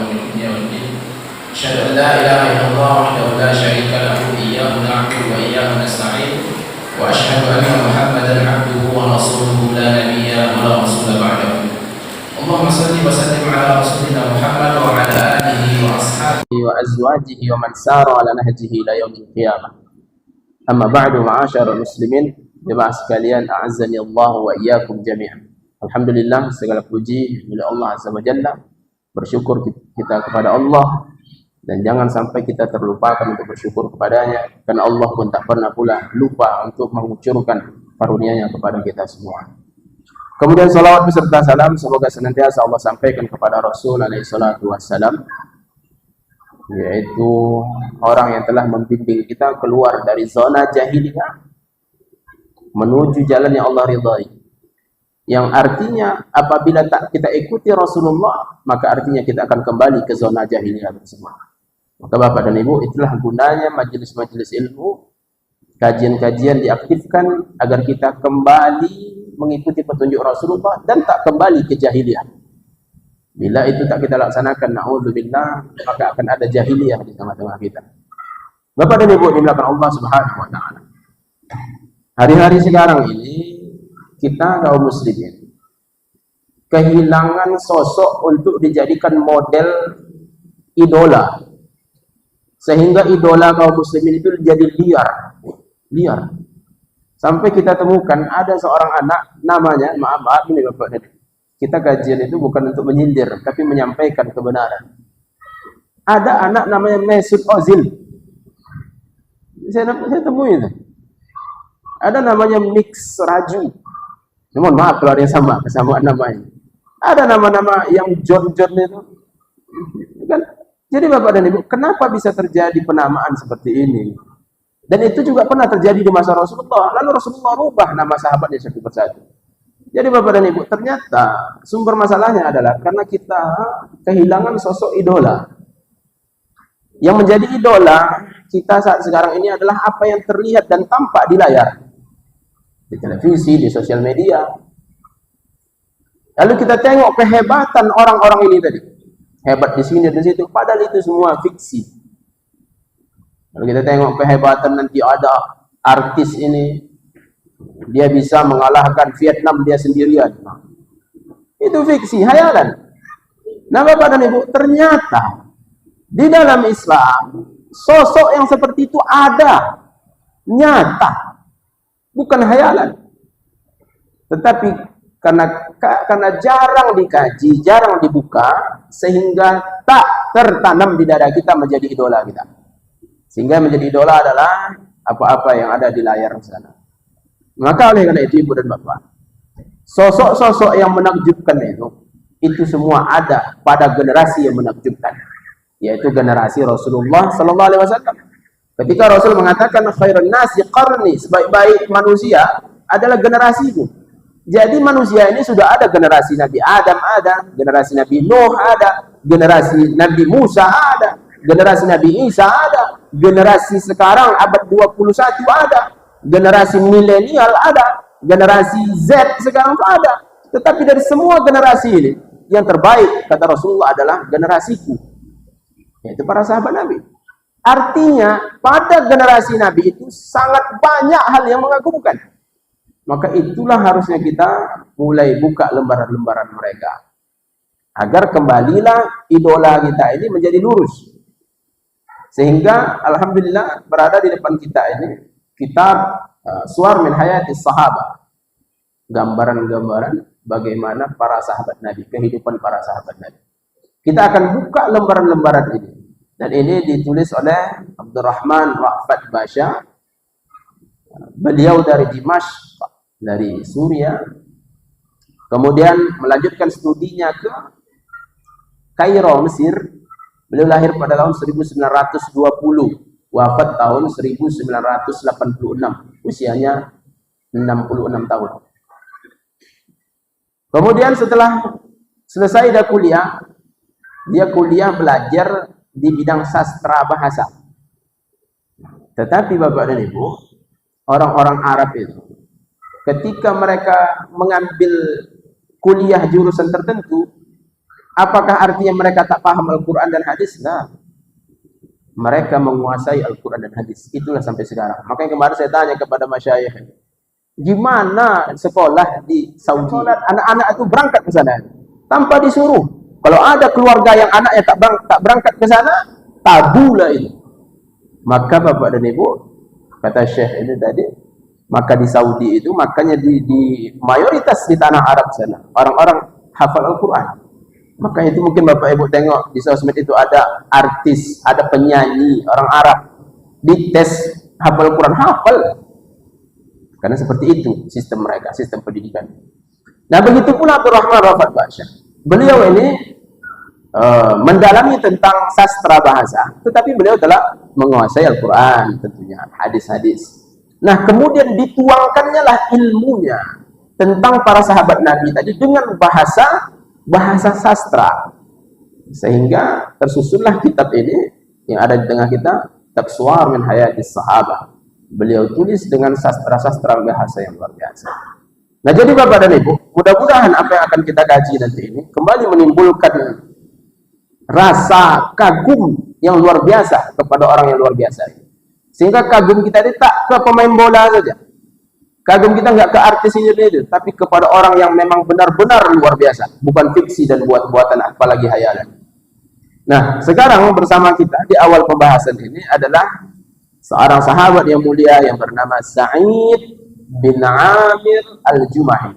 من الدنيا والدين. أشهد أن لا إله إلا الله وحده لا شريك له إياه نعبد وإياه نستعين وأشهد أن محمدا عبده ورسوله لا نبي ولا رسول بعده. اللهم صل وسلم على رسولنا محمد وعلى آله وأصحابه وأزواجه ومن سار على نهجه إلى يوم القيامة. أما بعد معاشر المسلمين, jemaah sekalian, a'azzani Allah wa iyyakum jami'an. Alhamdulillah, segala puji milik Allah Azza wa Jalla. Bersyukur kita kepada Allah, dan jangan sampai kita terlupakan untuk bersyukur kepadanya, karena Allah pun tak pernah pula lupa untuk mengucurkan karunia-Nya kepada kita semua. Kemudian salawat beserta salam semoga senantiasa Allah sampaikan kepada Rasul alaihi salatu wassalam, yaitu orang yang telah membimbing kita keluar dari zona jahiliyah menuju jalan yang Allah ridhai. Yang artinya apabila tak kita ikuti Rasulullah, maka artinya kita akan kembali ke zona jahiliyah tersebut. Maka Bapak dan Ibu, itulah gunanya majelis-majelis ilmu, kajian-kajian diaktifkan agar kita kembali mengikuti petunjuk Rasulullah dan tak kembali ke jahiliyah. Bila itu tak kita laksanakan, na'udzubillah, maka akan ada jahiliyah di tengah-tengah kita. Bapak dan Ibu dimulakan Allah Subhanahu wa taala. Hari-hari sekarang ini kita kaum muslimin kehilangan sosok untuk dijadikan model idola, sehingga idola kaum muslimin itu jadi liar. Sampai kita temukan ada seorang anak namanya, maaf ini Bapak, kita kajian itu bukan untuk menyindir tapi menyampaikan kebenaran. Ada anak namanya Mesut Ozil, saya temui itu. Ada namanya Mix Raju. Mohon maaf kalau ada yang sama, kesamaan namanya. Ada nama-nama yang John itu. Kan? Jadi Bapak dan Ibu, kenapa bisa terjadi penamaan seperti ini? Dan itu juga pernah terjadi di masa Rasulullah. Lalu Rasulullah rubah nama sahabatnya satu persatu. Jadi Bapak dan Ibu, ternyata sumber masalahnya adalah karena kita kehilangan sosok idola. Yang menjadi idola kita saat sekarang ini adalah apa yang terlihat dan tampak di layar, di televisi, di sosial media. Lalu kita tengok kehebatan orang-orang ini tadi, hebat di sini dan di situ, padahal itu semua fiksi. Lalu kita tengok kehebatan, nanti ada artis ini, dia bisa mengalahkan Vietnam dia sendirian. Itu fiksi, hayalan. Nah Bapak dan Ibu, ternyata di dalam Islam sosok yang seperti itu ada, nyata, bukan hayalan. Tetapi karena jarang dikaji, jarang dibuka, sehingga tak tertanam di dada kita menjadi idola kita. Sehingga menjadi idola adalah apa-apa yang ada di layar sana. Maka oleh karena itu Ibu dan Bapak, sosok-sosok yang menakjubkan itu semua ada pada generasi yang menakjubkan, yaitu generasi Rasulullah sallallahu alaihi wasallam. Ketika Rasul mengatakan khairun nasi qarni, sebaik-baik manusia adalah generasiku. Jadi manusia ini sudah ada generasi Nabi Adam ada, generasi Nabi Nuh ada, generasi Nabi Musa ada, generasi Nabi Isa ada, generasi sekarang abad 21 ada, generasi milenial ada, generasi Z sekarang itu ada. Tetapi dari semua generasi ini, yang terbaik kata Rasulullah adalah generasiku, yaitu para sahabat Nabi. Artinya pada generasi Nabi itu sangat banyak hal yang mengagumkan. Maka itulah harusnya kita mulai buka lembaran-lembaran mereka, agar kembalilah idola kita ini menjadi lurus. Sehingga alhamdulillah berada di depan kita ini kitab Suwar min Hayati Sahabat, gambaran-gambaran bagaimana para sahabat Nabi, kehidupan para sahabat Nabi. Kita akan buka lembaran-lembaran ini. Dan ini ditulis oleh Abdurrahman Ra'fat Basha. Beliau dari Dimashq, dari Suriah. Kemudian melanjutkan studinya ke Kairo, Mesir. Beliau lahir pada tahun 1920, wafat tahun 1986. Usianya 66 tahun. Kemudian setelah selesai dia kuliah belajar di bidang sastra bahasa. Tetapi Bapak dan Ibu, orang-orang Arab itu ketika mereka mengambil kuliah jurusan tertentu, Apakah artinya mereka tak paham Al-Quran dan hadis? Nah, mereka menguasai Al-Quran dan hadis. Itulah sampai sekarang. Makanya kemarin saya tanya kepada masyayikh, gimana sekolah di Saudi? Anak-anak itu berangkat ke sana tanpa disuruh. Kalau ada keluarga yang anaknya tak berangkat ke sana, tabu lah itu. Maka Bapak dan Ibu, kata Syekh ini tadi, maka di Saudi itu, makanya di mayoritas di tanah Arab sana, orang-orang hafal Al-Quran. Maka itu mungkin Bapak Ibu tengok di sosmed itu ada artis, ada penyanyi orang Arab dites hafal Al-Quran, hafal. Karena seperti itu sistem mereka, sistem pendidikan. Nah, begitu pula Abdurrahman Rafat Basyah. Beliau ini mendalami tentang sastra bahasa, tetapi beliau telah menguasai Al-Quran, tentunya hadis-hadis. Nah, kemudian dituangkannya lah ilmunya tentang para sahabat Nabi tadi dengan bahasa sastra, sehingga tersusunlah kitab ini yang ada di tengah kita, Taqsuar min Hayatis Sahabah. Beliau tulis dengan sastra-sastra bahasa yang luar biasa. Nah, jadi Bapak dan Ibu, mudah-mudahan apa yang akan kita kaji nanti ini kembali menimbulkan rasa kagum yang luar biasa kepada orang yang luar biasa. Sehingga kagum kita ini tak ke pemain bola saja. Kagum kita nggak ke artis ini, tapi kepada orang yang memang benar-benar luar biasa, bukan fiksi dan buat-buatan apalagi hayalan. Nah, sekarang bersama kita di awal pembahasan ini adalah seorang sahabat yang mulia yang bernama Sa'id bin Amir Al-Jumahi.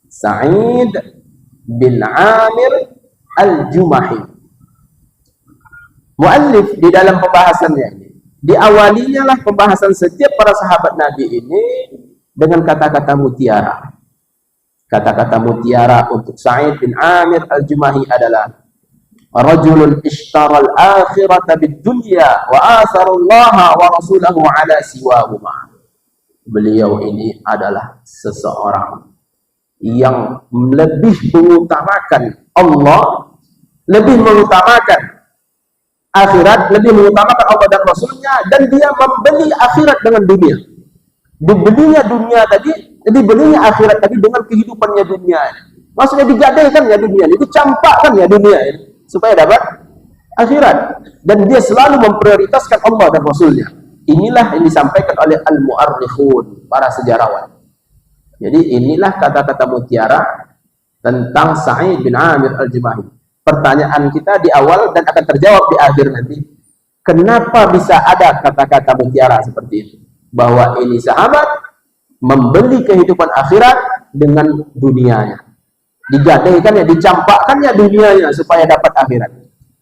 Sa'id bin Amir Al-Jumahi. Muallif di dalam pembahasannya ini, diawalinya lah pembahasan setiap para sahabat Nabi ini dengan kata-kata mutiara. Kata-kata mutiara untuk Sa'id bin Amir Al-Jumahi adalah rajulun ishtara al-akhirata bid-dunya wa atharallaha wa rasulahu ala siwahuma. Beliau ini adalah seseorang yang lebih mengutamakan Allah, lebih mengutamakan akhirat, lebih mengutamakan Allah dan Rasulnya, dan dia membeli akhirat dengan dunia. Dibelinya dunia tadi, dibelinya akhirat tadi dengan kehidupannya dunia. Maksudnya digadaikan ya dunia ini, dicampakkan ya dunia ini, supaya dapat akhirat. Dan dia selalu memprioritaskan Allah dan Rasulnya. Inilah yang disampaikan oleh al-mu'arrikhun, para sejarawan. Jadi inilah kata-kata mutiara tentang Sa'id bin Amir Al-Jumahi. Pertanyaan kita di awal dan akan terjawab di akhir nanti, kenapa bisa ada kata-kata mutiara seperti itu? Bahwa ini sahabat membeli kehidupan akhirat dengan dunianya. Digadaikannya, dicampakkannya dunianya supaya dapat akhirat.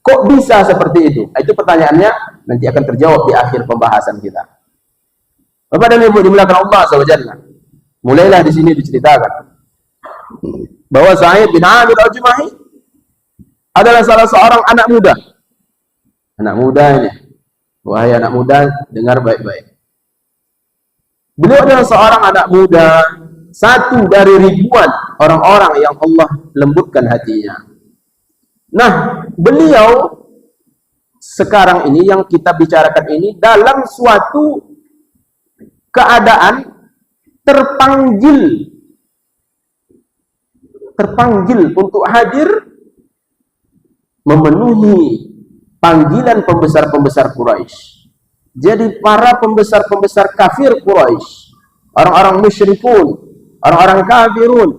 Kok bisa seperti itu? Itu pertanyaannya nanti akan terjawab di akhir pembahasan kita. Bapak dan Ibu dimuliakan Allah SWT. Mulailah di sini diceritakan bahwa Sa'id bin Amir Al-Jumahi adalah salah seorang anak muda. Anak muda ini, wahai anak muda, dengar baik-baik. Beliau adalah seorang anak muda, satu dari ribuan orang-orang yang Allah lembutkan hatinya. Nah, beliau sekarang ini yang kita bicarakan ini dalam suatu keadaan terpanggil untuk hadir memenuhi panggilan pembesar-pembesar Quraisy. Jadi para pembesar-pembesar kafir Quraisy, orang-orang musyrikun, orang-orang kafirun,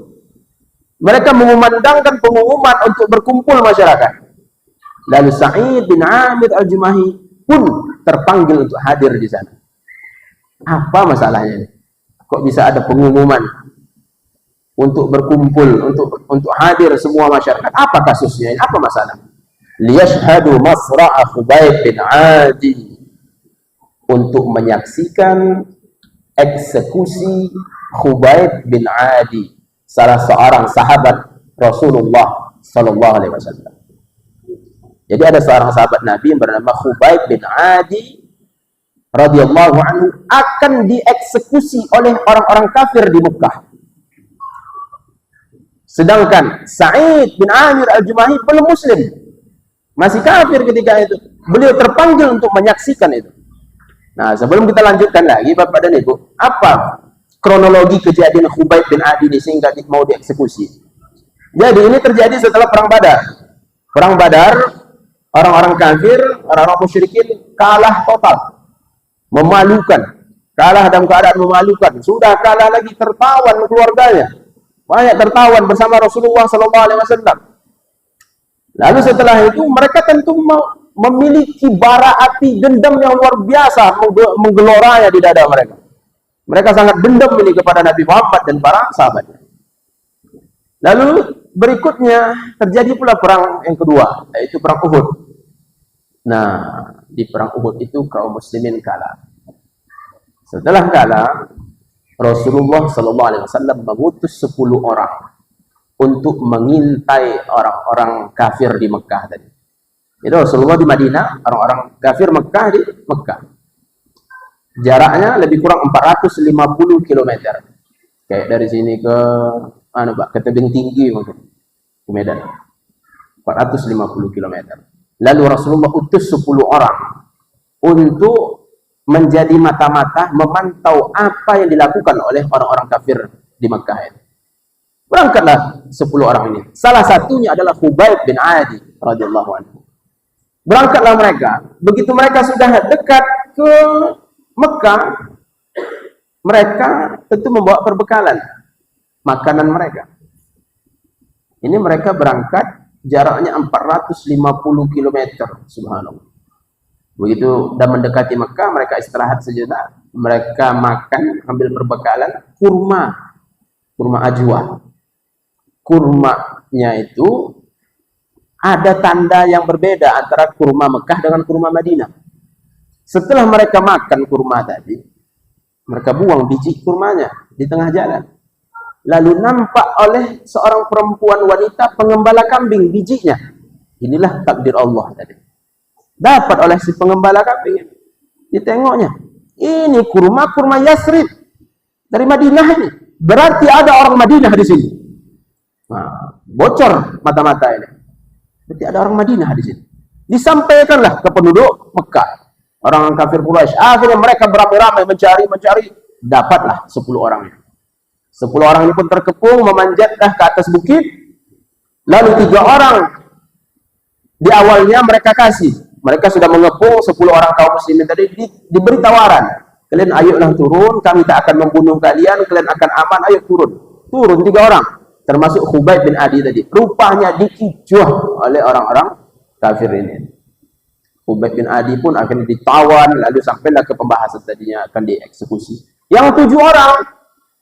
mereka mengumandangkan pengumuman untuk berkumpul masyarakat. Lalu Sa'id bin Amir Al-Jumahi pun terpanggil untuk hadir di sana. Apa masalahnya? Kok bisa ada pengumuman untuk berkumpul, untuk hadir semua masyarakat? Apa kasusnya? Apa masalah? Liyashhadu masra'a Khubayb bin Adi, untuk menyaksikan eksekusi Khubayb bin Adi, salah seorang sahabat Rasulullah sallallahu alaihi wasallam. Jadi ada seorang sahabat Nabi yang bernama Khubayb bin Adi radhiyallahu anhu akan dieksekusi oleh orang-orang kafir di Mekah. Sedangkan Sa'id bin Amir Al-Jumahi belum muslim, masih kafir ketika itu. Beliau terpanggil untuk menyaksikan itu. Nah, sebelum kita lanjutkan lagi Bapak dan Ibu, apa kronologi kejadian Khubayb bin Adi ini sehingga mau dieksekusi? Jadi ini terjadi setelah perang Badar. Perang Badar, orang-orang kafir, orang-orang musyrikin kalah total, memalukan, kalah dalam keadaan memalukan. Sudah kalah lagi, tertawan keluarganya, banyak tertawan bersama Rasulullah SAW. Lalu setelah itu mereka tentu memiliki bara api dendam yang luar biasa menggeloranya di dada mereka. Mereka sangat dendam ini kepada Nabi Muhammad dan para sahabatnya. Lalu berikutnya terjadi pula perang yang kedua, yaitu perang Uhud. Nah, di perang Uhud itu kaum muslimin kalah. Setelah kalah, Rasulullah SAW mengutus 10 orang untuk mengintai orang-orang kafir di Mekah tadi. Itu Rasulullah di Madinah, orang-orang kafir Mekah di Mekah. Jaraknya lebih kurang 450 km. Kayak dari sini ke ke tebing tinggi mungkin, ke Medan. 450 km. Lalu Rasulullah utus 10 orang untuk menjadi mata-mata memantau apa yang dilakukan oleh orang-orang kafir di Mekah ini. Berangkatlah 10 orang ini. Salah satunya adalah Khubayb bin Adi radhiyallahu anhu. Berangkatlah mereka. Begitu mereka sudah dekat ke Mekah, mereka tentu membawa perbekalan makanan mereka. Ini mereka berangkat jaraknya 450 km, subhanallah. Begitu dan mendekati Mekah, mereka istirahat sejenak, mereka makan, ambil perbekalan kurma ajwa. Kurmanya itu ada tanda yang berbeda antara kurma Mekah dengan kurma Madinah. Setelah mereka makan kurma tadi, mereka buang biji kurmanya di tengah jalan. Lalu nampak oleh seorang perempuan wanita pengembala kambing bijinya. Inilah takdir Allah tadi. Dapat oleh si pengembala kambing. Ditengoknya. Ini kurma Yasrib dari Madinah ini. Berarti ada orang Madinah di sini. Nah, bocor mata-mata ini. Berarti ada orang Madinah di sini. Disampaikanlah ke penduduk Mekah. Orang kafir Quraisy. Akhirnya mereka beramai-ramai mencari. Dapatlah 10 orangnya. 10 orang ini pun terkepung, memanjatlah ke atas bukit. Lalu 3 orang di awalnya mereka kasih. Mereka sudah mengepung 10 orang kaum muslimin tadi, diberi tawaran. Kalian ayolah turun, kami tak akan membunuh kalian, kalian akan aman, ayo turun. Turun 3 orang, termasuk Khubayb bin Adi tadi. Rupanya dikicuh oleh orang-orang kafir ini. Khubayb bin Adi pun akan ditawan, lalu sampailah ke pembahasan tadinya akan dieksekusi. Yang 7 orang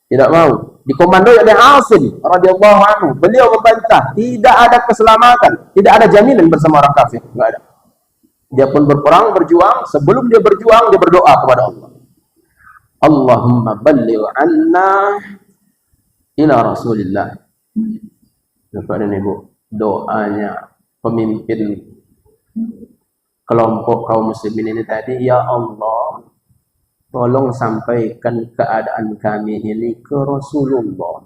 tidak mau. Dikomandoi oleh Asim radhiyallahu anhu. Beliau membantah, tidak ada keselamatan, tidak ada jaminan bersama orang kafir, enggak ada. Dia pun berperang, berjuang. Sebelum dia berjuang, dia berdoa kepada Allah. Allahumma balligh anna ila Rasulillah. Kepada Ibu, doanya pemimpin kelompok kaum muslimin ini tadi, ya Allah, tolong sampaikan keadaan kami ini ke Rasulullah.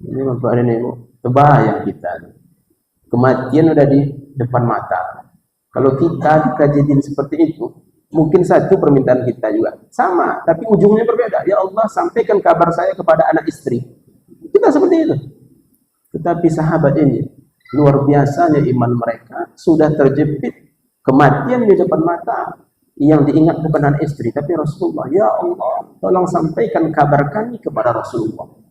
Ini Bapak dan Ibu, terbayang kita. Kematian udah di depan mata. Kalau kita di kejadian seperti itu, mungkin satu permintaan kita juga sama, tapi ujungnya berbeda. Ya Allah, sampaikan kabar saya kepada anak istri. Kita seperti itu. Tetapi sahabat ini, luar biasanya iman mereka, sudah terjepit kematian di depan mata. Yang diingat bukan anak istri, tapi Rasulullah. Ya Allah, tolong sampaikan kabar kami kepada Rasulullah.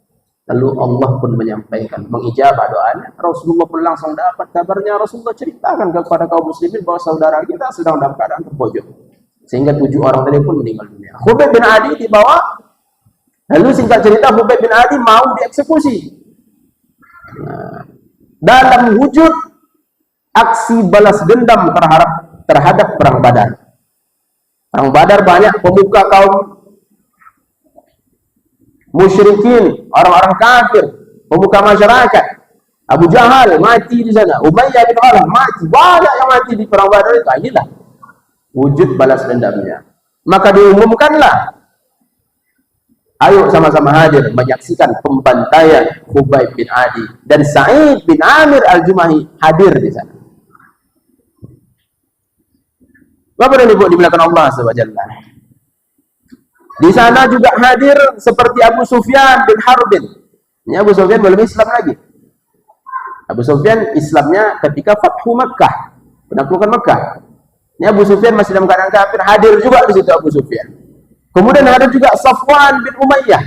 Lalu Allah pun menyampaikan, mengijabah doanya. Rasulullah pun langsung dapat kabarnya. Rasulullah ceritakan kepada kaum muslimin bahwa saudara kita sedang dalam keadaan terpojok. Sehingga 7 orang tadi pun meninggal dunia. Khubayb bin Adi dibawa. Lalu singkat cerita, Khubayb bin Adi mau dieksekusi. Nah, dalam wujud aksi balas dendam terhadap perang Badar. Perang Badar banyak pemuka kaum musyrikin, orang-orang kafir, pemuka masyarakat. Abu Jahal mati di sana, Umayyah bin Khalaf mati, banyak yang mati di perang Badar itu. Inilah wujud balas dendamnya. Maka diumumkanlah, ayo sama-sama hadir menyaksikan pembantaian Khubayb bin Adi dan Sa'id bin Amir al-Jumahi hadir di sana. Bapak dan Ibu dimuliakan Allah SWT. Di sana juga hadir seperti Abu Sufyan bin Harbin. Ini Abu Sufyan belum Islam lagi. Abu Sufyan Islamnya ketika Fathu Makkah, penaklukan Makkah. Ini Abu Sufyan masih dalam keadaan kafir, hadir juga di situ Abu Sufyan. Kemudian ada juga Safwan bin Umayyah.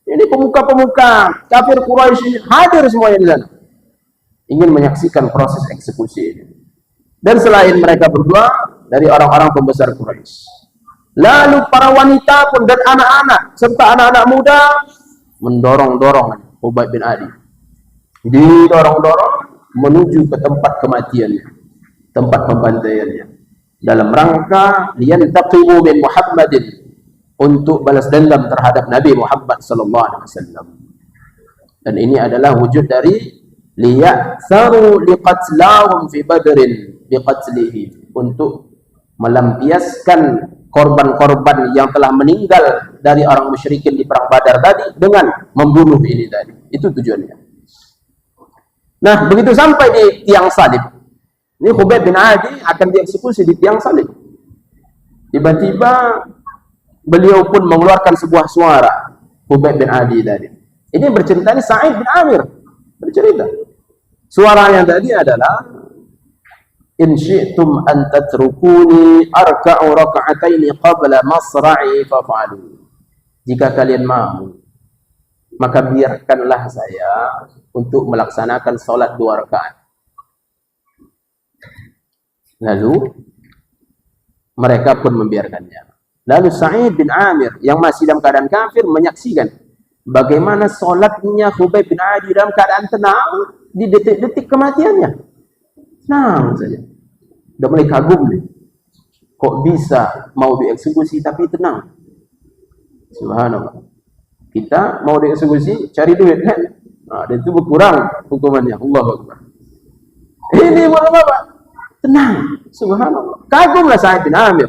Ini pemuka-pemuka kafir Quraisy hadir semuanya di sana. Ingin menyaksikan proses eksekusi ini. Dan selain mereka berdua dari orang-orang pembesar Quraisy. Lalu para wanita pun dan anak-anak serta anak-anak muda mendorong-dorong Khubayb bin Adi. Didorong-dorong menuju ke tempat kematiannya, tempat pembantaiannya, dalam rangka liyantaqimu min Muhammadin, untuk balas dendam terhadap Nabi Muhammad sallallahu alaihi wasallam. Dan ini adalah wujud dari liya'tharu liqatlahum fi badrin biqatlihi, untuk melampiaskan korban-korban yang telah meninggal dari orang musyrikin di perang Badar tadi dengan membunuh ini tadi. Itu tujuannya. Nah, begitu sampai di tiang salib, ini Khubayb bin Adi akan dieksekusi di tiang salib. Tiba-tiba beliau pun mengeluarkan sebuah suara, Khubayb bin Adi tadi. Ini bercerita, ini Sa'id bin Amir bercerita. Suaranya tadi adalah, in syi'tum an tatrukuni arka'u raka'ataini qabla masra'i faf'alu. Jika kalian mau, maka biarkanlah saya untuk melaksanakan solat 2 rakaat. Lalu mereka pun membiarkannya. Lalu Sa'id bin Amir yang masih dalam keadaan kafir menyaksikan bagaimana solatnya Khubayb bin Adi dalam keadaan tenang di detik-detik kematiannya. Tenang saja. Udah mulai kagum nih. Kok bisa mau dieksekusi tapi tenang? Subhanallah. Kita mau dieksekusi cari duit kan? Nah, dan itu berkurang hukumannya. Allahu Akbar. Ini bapak-bapak tenang. Subhanallah. Kagumlah Sa'id bin Amir.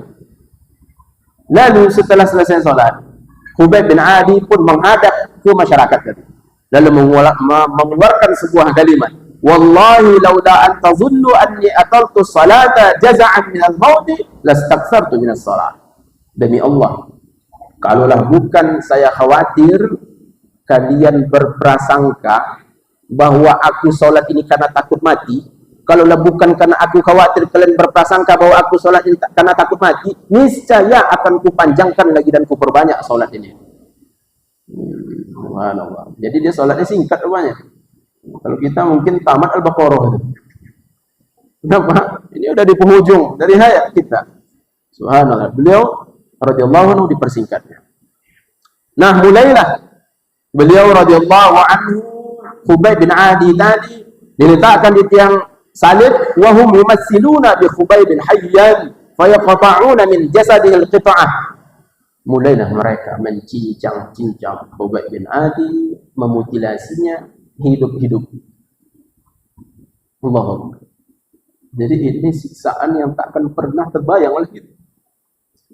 Lalu setelah selesai solat, Khubayb bin Adi pun menghadap ke masyarakat tadi. Lalu mengeluarkan sebuah kalimat. Wallahi laula an tazunnu anni ataltu salata jaza'an min al-maut lastakthartu min as-salat. Demi Allah, kalaulah bukan saya khawatir kalian berprasangka bahwa aku solat ini karena takut mati, kalaulah bukan karena aku khawatir kalian berprasangka bahwa aku solat ini karena takut mati, niscaya akan kupanjangkan lagi dan kuperbanyak solat ini. Subhanallah. Jadi dia solatnya singkat rupanya. Kalau kita mungkin tamat Al-Baqarah itu. Kenapa? Ini udah di penghujung dari hayat kita. Subhanallah. Beliau radhiyallahu anhu dipersingkatnya. Nah, mulailah beliau radhiyallahu anhu, Khubayb bin Adi tadi diletakkan di tiang salib, wa hum yumassiluna bi Khubayb hayyan fayaqta'una min jasadihi al-qita'ah. Mulailah mereka mencincang-cincang Khubayb bin Adi, memutilasinya hidup-hidup. Allah. Jadi ini siksaan yang takkan pernah terbayang oleh kita.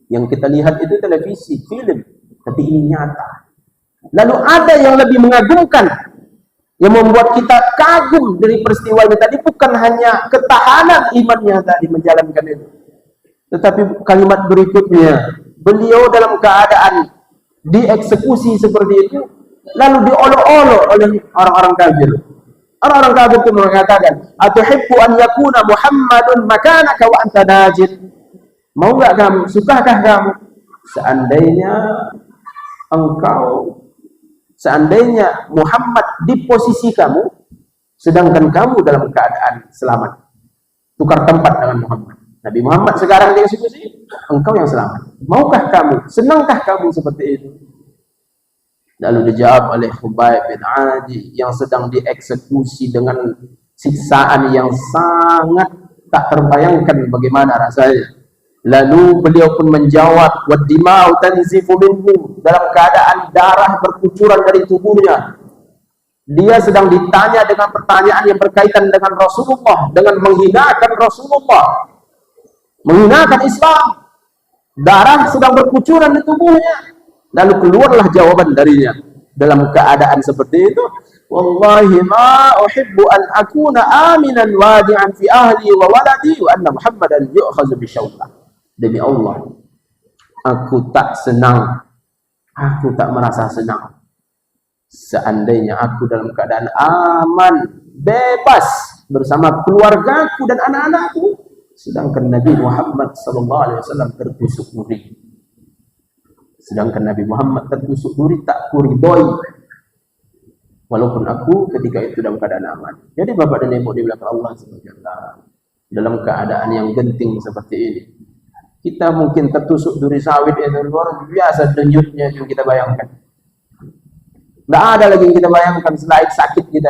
Yang kita lihat itu televisi, film, tapi ini nyata. Lalu ada yang lebih mengagumkan, yang membuat kita kagum dari peristiwa ini tadi, bukan hanya ketahanan imannya tadi menjalankan itu, tetapi kalimat berikutnya, beliau dalam keadaan dieksekusi seperti itu, lalu diolok-olok oleh orang-orang kafir. Orang-orang kafir itu mengatakan, atuhibbu an yakuna Muhammadun makanaka wa anta najid. Mau enggak kamu, sukakah kamu seandainya Muhammad di posisi kamu, sedangkan kamu dalam keadaan selamat. Tukar tempat dengan Muhammad. Nabi Muhammad sekarang dieksekusi, engkau yang selamat. Maukah kamu, senangkah kamu seperti itu? Lalu dijawab oleh Khubayb bin Adi yang sedang dieksekusi dengan siksaan yang sangat tak terbayangkan bagaimana rasanya. Lalu beliau pun menjawab, waddima'u tanzifu minhu, dalam keadaan darah berkucuran dari tubuhnya. Dia sedang ditanya dengan pertanyaan yang berkaitan dengan Rasulullah, dengan menghinakan Rasulullah, menghinakan Islam. Darah sedang berkucuran di tubuhnya. Lalu keluarlah jawaban darinya dalam keadaan seperti itu, wallahi ma uhibbu an akuna aminan wadi'an fi ahli wa waladi wa anna Muhammadan yu'khazu bi syauqah. Demi Allah, aku tak senang, aku tak merasa senang seandainya aku dalam keadaan aman, bebas bersama keluargaku dan anak-anakku, sedangkan Nabi Muhammad SAW tertusuk duri. Sedangkan Nabi Muhammad tertusuk duri, tak kuridhoi, walaupun aku ketika itu dalam keadaan aman. Jadi Bapak dan Ibu di belakang Allah SWT, dalam keadaan yang genting seperti ini, kita mungkin tertusuk duri sawit itu luar biasa denyutnya yang kita bayangkan. Tidak ada lagi yang kita bayangkan selain sakit kita.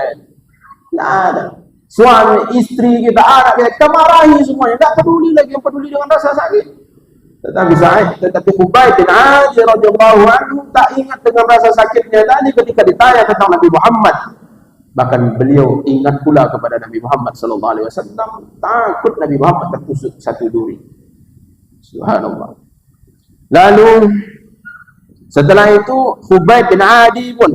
Tidak ada. Suami, istri kita, anak kita marahi semuanya. Tidak peduli lagi, yang peduli dengan rasa sakit. Tetapi Khubayb bin Adi radhiyallahu anhu tak ingat dengan rasa sakitnya tadi ketika ditanya tentang Nabi Muhammad. Bahkan beliau ingat pula kepada Nabi Muhammad SAW. Takut Nabi Muhammad tertusuk satu duri. Subhanallah. Lalu setelah itu Khubayb bin Adi pun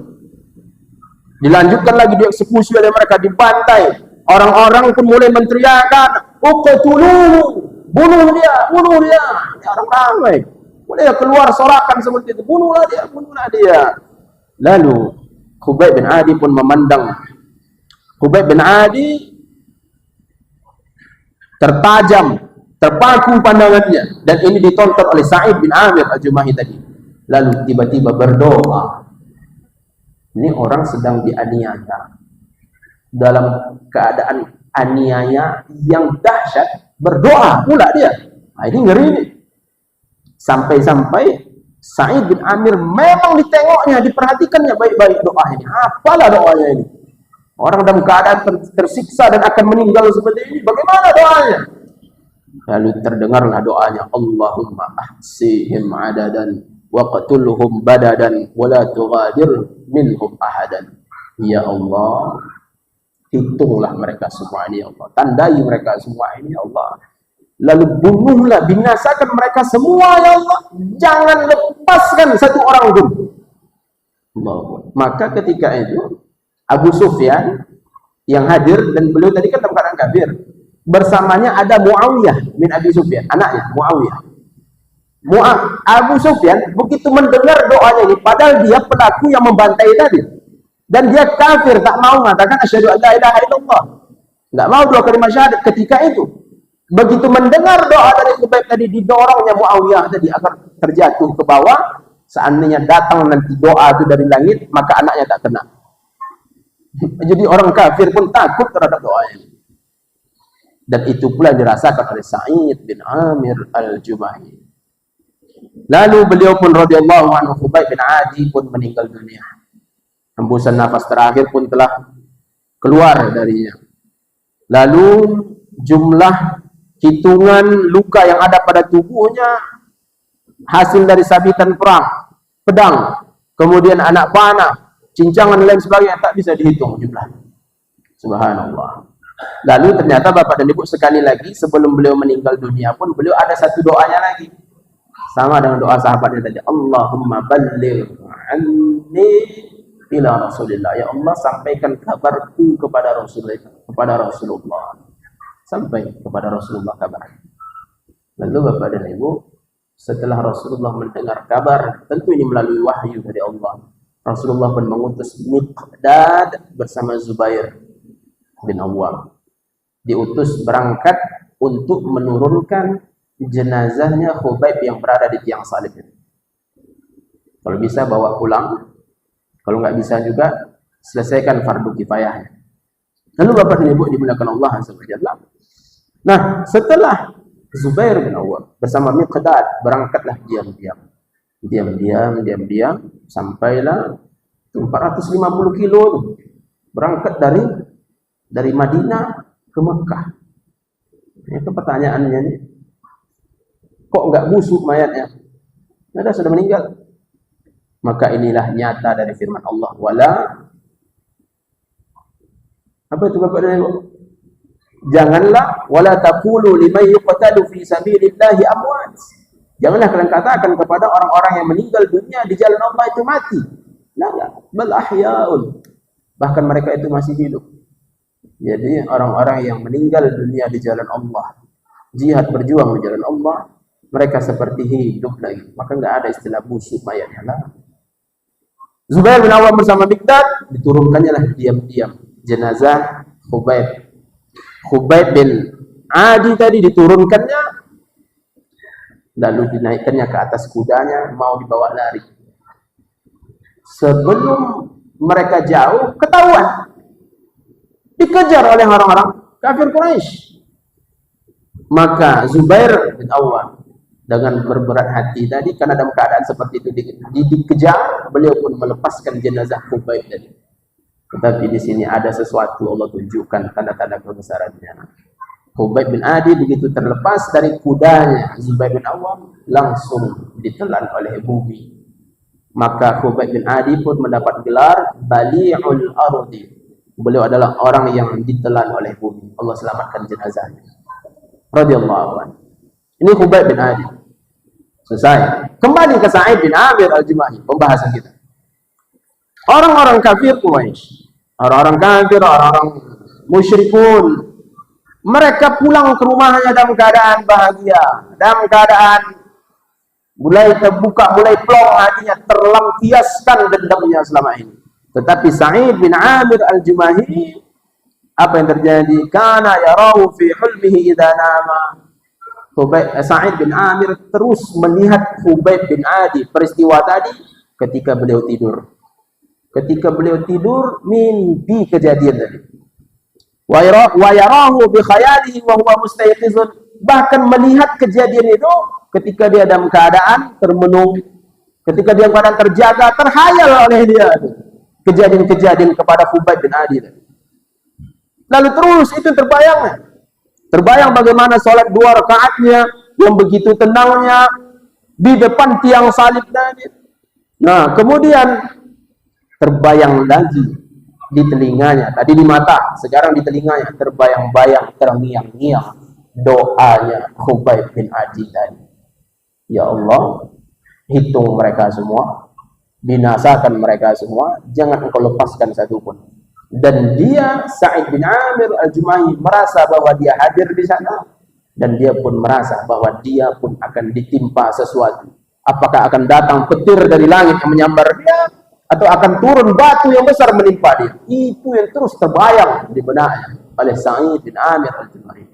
dilanjutkan lagi dieksekusi oleh mereka, dibantai. Orang-orang pun mulai menteriakan, uqtuluhu, bunuh dia, bunuh dia. Ini orang ramai. Mulai keluar sorakan seperti itu, bunuhlah dia, bunuhlah dia. Lalu Khubayb bin Adi pun memandang. Khubayb bin Adi tertajam, terpaku pandangannya, dan ini ditonton oleh Sa'id bin Amir Al-Jumahi tadi. Lalu tiba-tiba berdoa. Ini orang sedang dianiaya, dalam keadaan aniaya yang dahsyat, berdoa pula dia. Nah, ini ngeri ini. Sampai-sampai Sa'id bin Amir memang ditengoknya, diperhatikannya baik-baik doa ini. Apalah doanya ini? Orang dalam keadaan tersiksa dan akan meninggal seperti ini, bagaimana doanya? Lalu terdengarlah doanya, Allahumma ahsihim adadan waqtulhum badadan wala tughadir minhum ahadan. Ya Allah, hitunglah mereka semua ini, ya Allah. Tandai mereka semua ini, ya Allah. Lalu bunuhlah, binasakan mereka semua, ya Allah. Jangan lepaskan satu orang pun. Allah. Maka ketika itu Abu Sufyan yang hadir, dan beliau tadi kan dalam keadaan kafir, bersamanya ada Muawiyah bin Abi Sufyan, anaknya Muawiyah. Abu Sufyan begitu mendengar doanya ini, padahal dia pelaku yang membantai tadi, dan dia kafir, tak mau mengatakan asyhadu an la ilaha illallah, nggak mau dua kalimat syahadat. Ketika itu begitu mendengar doa dari Khubayb tadi, didorongnya Muawiyah tadi agar terjatuh ke bawah. Seandainya datang nanti doa itu dari langit, maka anaknya tak kena. Jadi orang kafir pun takut terhadap doa ini. Dan itu pula dirasakan oleh Sa'id bin Amir Al-Jumahi. Lalu beliau pun radhiyallahu anhu, Khubayb bin Adi pun meninggal dunia. Hembusan nafas terakhir pun telah keluar darinya. Lalu jumlah hitungan luka yang ada pada tubuhnya hasil dari sabitan perang, pedang, kemudian anak panah, cincangan dan lain sebagainya, tak bisa dihitung jumlahnya. Subhanallah. Lalu ternyata Bapak dan Ibu sekali lagi, sebelum beliau meninggal dunia pun beliau ada satu doanya lagi, sama dengan doa sahabatnya tadi, Allahumma balligh anni ila Rasulillah. Ya Allah, sampaikan kabarku kepada Rasulullah, sampai kepada Rasulullah kabar. Lalu Bapak dan Ibu, setelah Rasulullah mendengar kabar, tentu ini melalui wahyu dari Allah, Rasulullah pun mengutus Miqdad bersama Zubair bin Awwam, diutus berangkat untuk menurunkan jenazahnya Khubayb yang berada di tiang salib itu. Kalau bisa bawa pulang, kalau nggak bisa juga selesaikan fardu kifayahnya. Lalu Bapak dan Ibu dimuliakan Allah SWT. Nah, setelah Zubair bin Awwam bersama Miqdad berangkatlah diam-diam sampailah 450 kilo berangkat dari Madinah ke Mekah. Itu pertanyaannya nih, kok nggak busuk mayatnya? Ada sudah meninggal. Maka inilah nyata dari firman Allah, apa itu Bapak dan Ibu? Janganlah wala taqulu liman yuqtalu fi sabilillahi amwat. Janganlah kalian katakan kepada orang-orang yang meninggal dunia di jalan Allah itu mati. La, bal ahyaun. Bahkan mereka itu masih hidup. Jadi orang-orang yang meninggal dunia di jalan Allah, jihad berjuang di jalan Allah, mereka seperti hidup lagi. Maka enggak ada istilah busuk mayatnya lah. Zubair bin Awam bersama Miqdad, diturunkannya lah diam-diam jenazah Khubayb bin Adi tadi, diturunkannya, lalu dinaikkannya ke atas kudanya, mau dibawa lari. Sebelum mereka jauh, ketahuan, dikejar oleh orang-orang kafir Quraisy. Maka Zubair bin Awam dengan berberat hati tadi, karena dalam keadaan seperti itu dikejar, beliau pun melepaskan jenazah Khubayb tadi. Tetapi di sini ada sesuatu Allah tunjukkan tanda-tanda kebesarannya. Khubayb bin Adi begitu terlepas dari kudanya Zubair bin Awam, langsung ditelan oleh bumi. Maka Khubayb bin Adi pun mendapat gelar Bali'ul Ardi. Beliau adalah orang yang ditelan oleh bumi. Allah selamatkan jenazahnya. Radhiyallahu anhu. Ini Khubayb bin Adi. Selesai. Kembali ke Sa'id bin Amir al-Jumahi, pembahasan kita. Orang-orang kafir Quraisy, orang-orang kafir, orang-orang musyrikun, mereka pulang ke rumahnya dalam keadaan bahagia, dalam keadaan mulai terbuka, mulai plong hatinya, terlampiaskan dendamnya selama ini. Tetapi Sa'id bin Amir al-Jumahi, apa yang terjadi? Kana yarahu fi hulmihi idza nama. Sa'id bin Amir terus melihat Khubayb bin Adi, peristiwa tadi ketika beliau tidur. Ketika beliau tidur, mimpi kejadian tadi. Wa yarahu bi khayalihi wa huwa mustayqizun. Bahkan melihat kejadian itu ketika dia dalam keadaan termenung, ketika dia dalam keadaan terjaga, terhayal oleh dia kejadian-kejadian kepada Khubayb bin Adi tadi. Lalu terus itu terbayang bagaimana sholat 2 rakaatnya yang begitu tenangnya di depan tiang salib tadi. Nah, kemudian terbayang lagi di telinganya, tadi di mata, sekarang di telinganya terbayang-bayang, terngiang-ngiang doanya Khubayb bin Adi tadi. Ya Allah, hitung mereka semua, binasakan mereka semua, jangan engkau lepaskan satu pun. Dan dia, Sa'id bin Amir al-Jumahi, merasa bahwa dia hadir di sana, dan dia pun merasa bahwa dia pun akan ditimpa sesuatu. Apakah akan datang petir dari langit yang menyambar dia, atau akan turun batu yang besar menimpa dia? Itu yang terus terbayang di benaknya oleh Sa'id bin Amir al-Jumahi.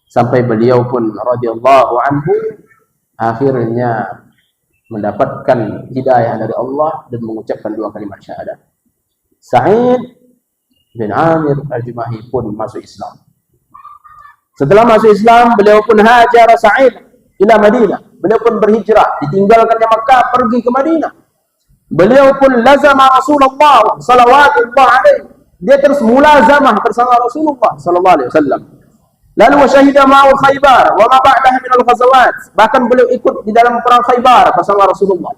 Sampai beliau pun radhiyallahu anhu akhirnya mendapatkan hidayah dari Allah dan mengucapkan 2 kalimat syahadat. Sa'id bin Amir al-Jumahi pun masuk Islam. Setelah masuk Islam, beliau pun hajar Sa'id ila Madinah. Beliau pun berhijrah, ditinggalkannya Makkah, pergi ke Madinah. Beliau pun lazama Rasulullah sallallahu alaihi. Dia terus mulazamah bersama Rasulullah sallallahu alaihi wasallam. Lalu wasyahida ma'u Khaybar wa ma ba'daha min al-ghazawat. Bahkan beliau ikut di dalam perang Khaybar bersama Rasulullah.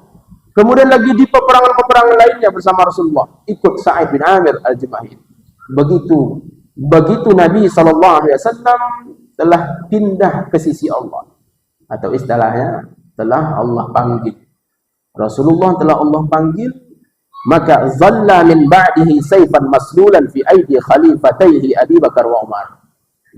Kemudian lagi di peperangan-peperangan lainnya bersama Rasulullah, ikut Sa'id bin Amir al-Jumahi. Begitu Nabi sallallahu alaihi wasallam telah pindah ke sisi Allah, atau istilahnya telah Allah panggil. Rasulullah telah Allah panggil, maka zalla min ba'dihi sayfan maslulan fi aidi khalifatayhi Abi Bakar wa Umar.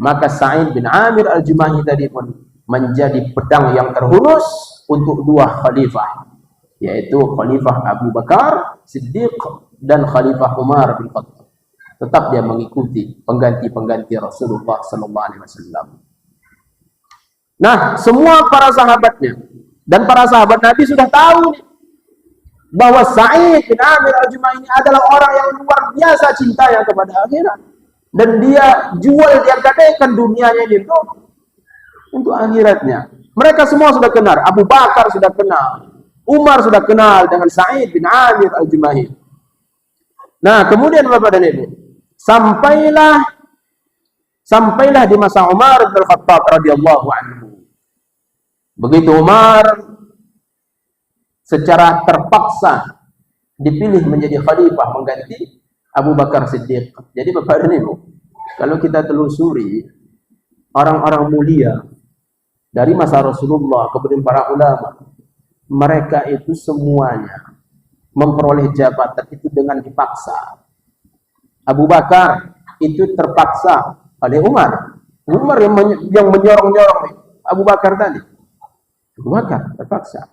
Maka Sa'id bin Amir al-Jumahi tadi pun menjadi pedang yang terhunus untuk 2 khalifah, yaitu Khalifah Abu Bakar Siddiq dan Khalifah Umar bin Khattab. Tetap dia mengikuti pengganti-pengganti Rasulullah sallallahu alaihi wasallam. Nah, semua para sahabatnya dan para sahabat Nabi sudah tahu nih, bahwa Sa'id bin Amir al-Jumahi ini adalah orang yang luar biasa cintanya kepada akhirat, dan dia jual, dia gadaikan dunianya ini untuk akhiratnya. Mereka semua sudah kenal, Abu Bakar sudah kenal, Umar sudah kenal dengan Sa'id bin Amir al-Jumahi. Nah, kemudian Bapak dan Ibu, sampailah di masa Umar bin Khattab radhiyallahu anhu. Begitu Umar secara terpaksa dipilih menjadi khalifah mengganti Abu Bakar Siddiq. Jadi Bapak dan Ibu, kalau kita telusuri orang-orang mulia dari masa Rasulullah, kemudian para ulama, mereka itu semuanya memperoleh jabatan itu dengan dipaksa. Abu Bakar itu terpaksa oleh Umar. Umar yang menyorong-nyorong Abu Bakar tadi. Abu Bakar terpaksa.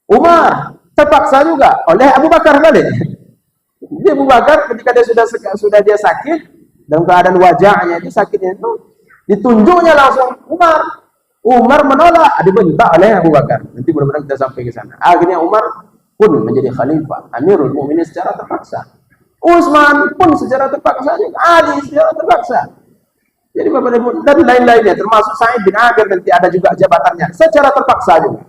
Umar terpaksa juga oleh Abu Bakar tadi. Abu Bakar ketika dia sakit, dalam keadaan wajahnya itu sakitnya itu, ditunjuknya langsung Umar. Umar menolak, dibentak oleh Abu Bakar. Nanti mudah-mudahan kita sampai ke sana. Akhirnya Umar pun menjadi khalifah, Amirul Mukminin secara terpaksa. Utsman pun secara terpaksa, Ali secara terpaksa. Jadi Bapak Ibu dan lain-lainnya, termasuk Sa'id bin Amir nanti ada juga jabatannya secara terpaksa juga.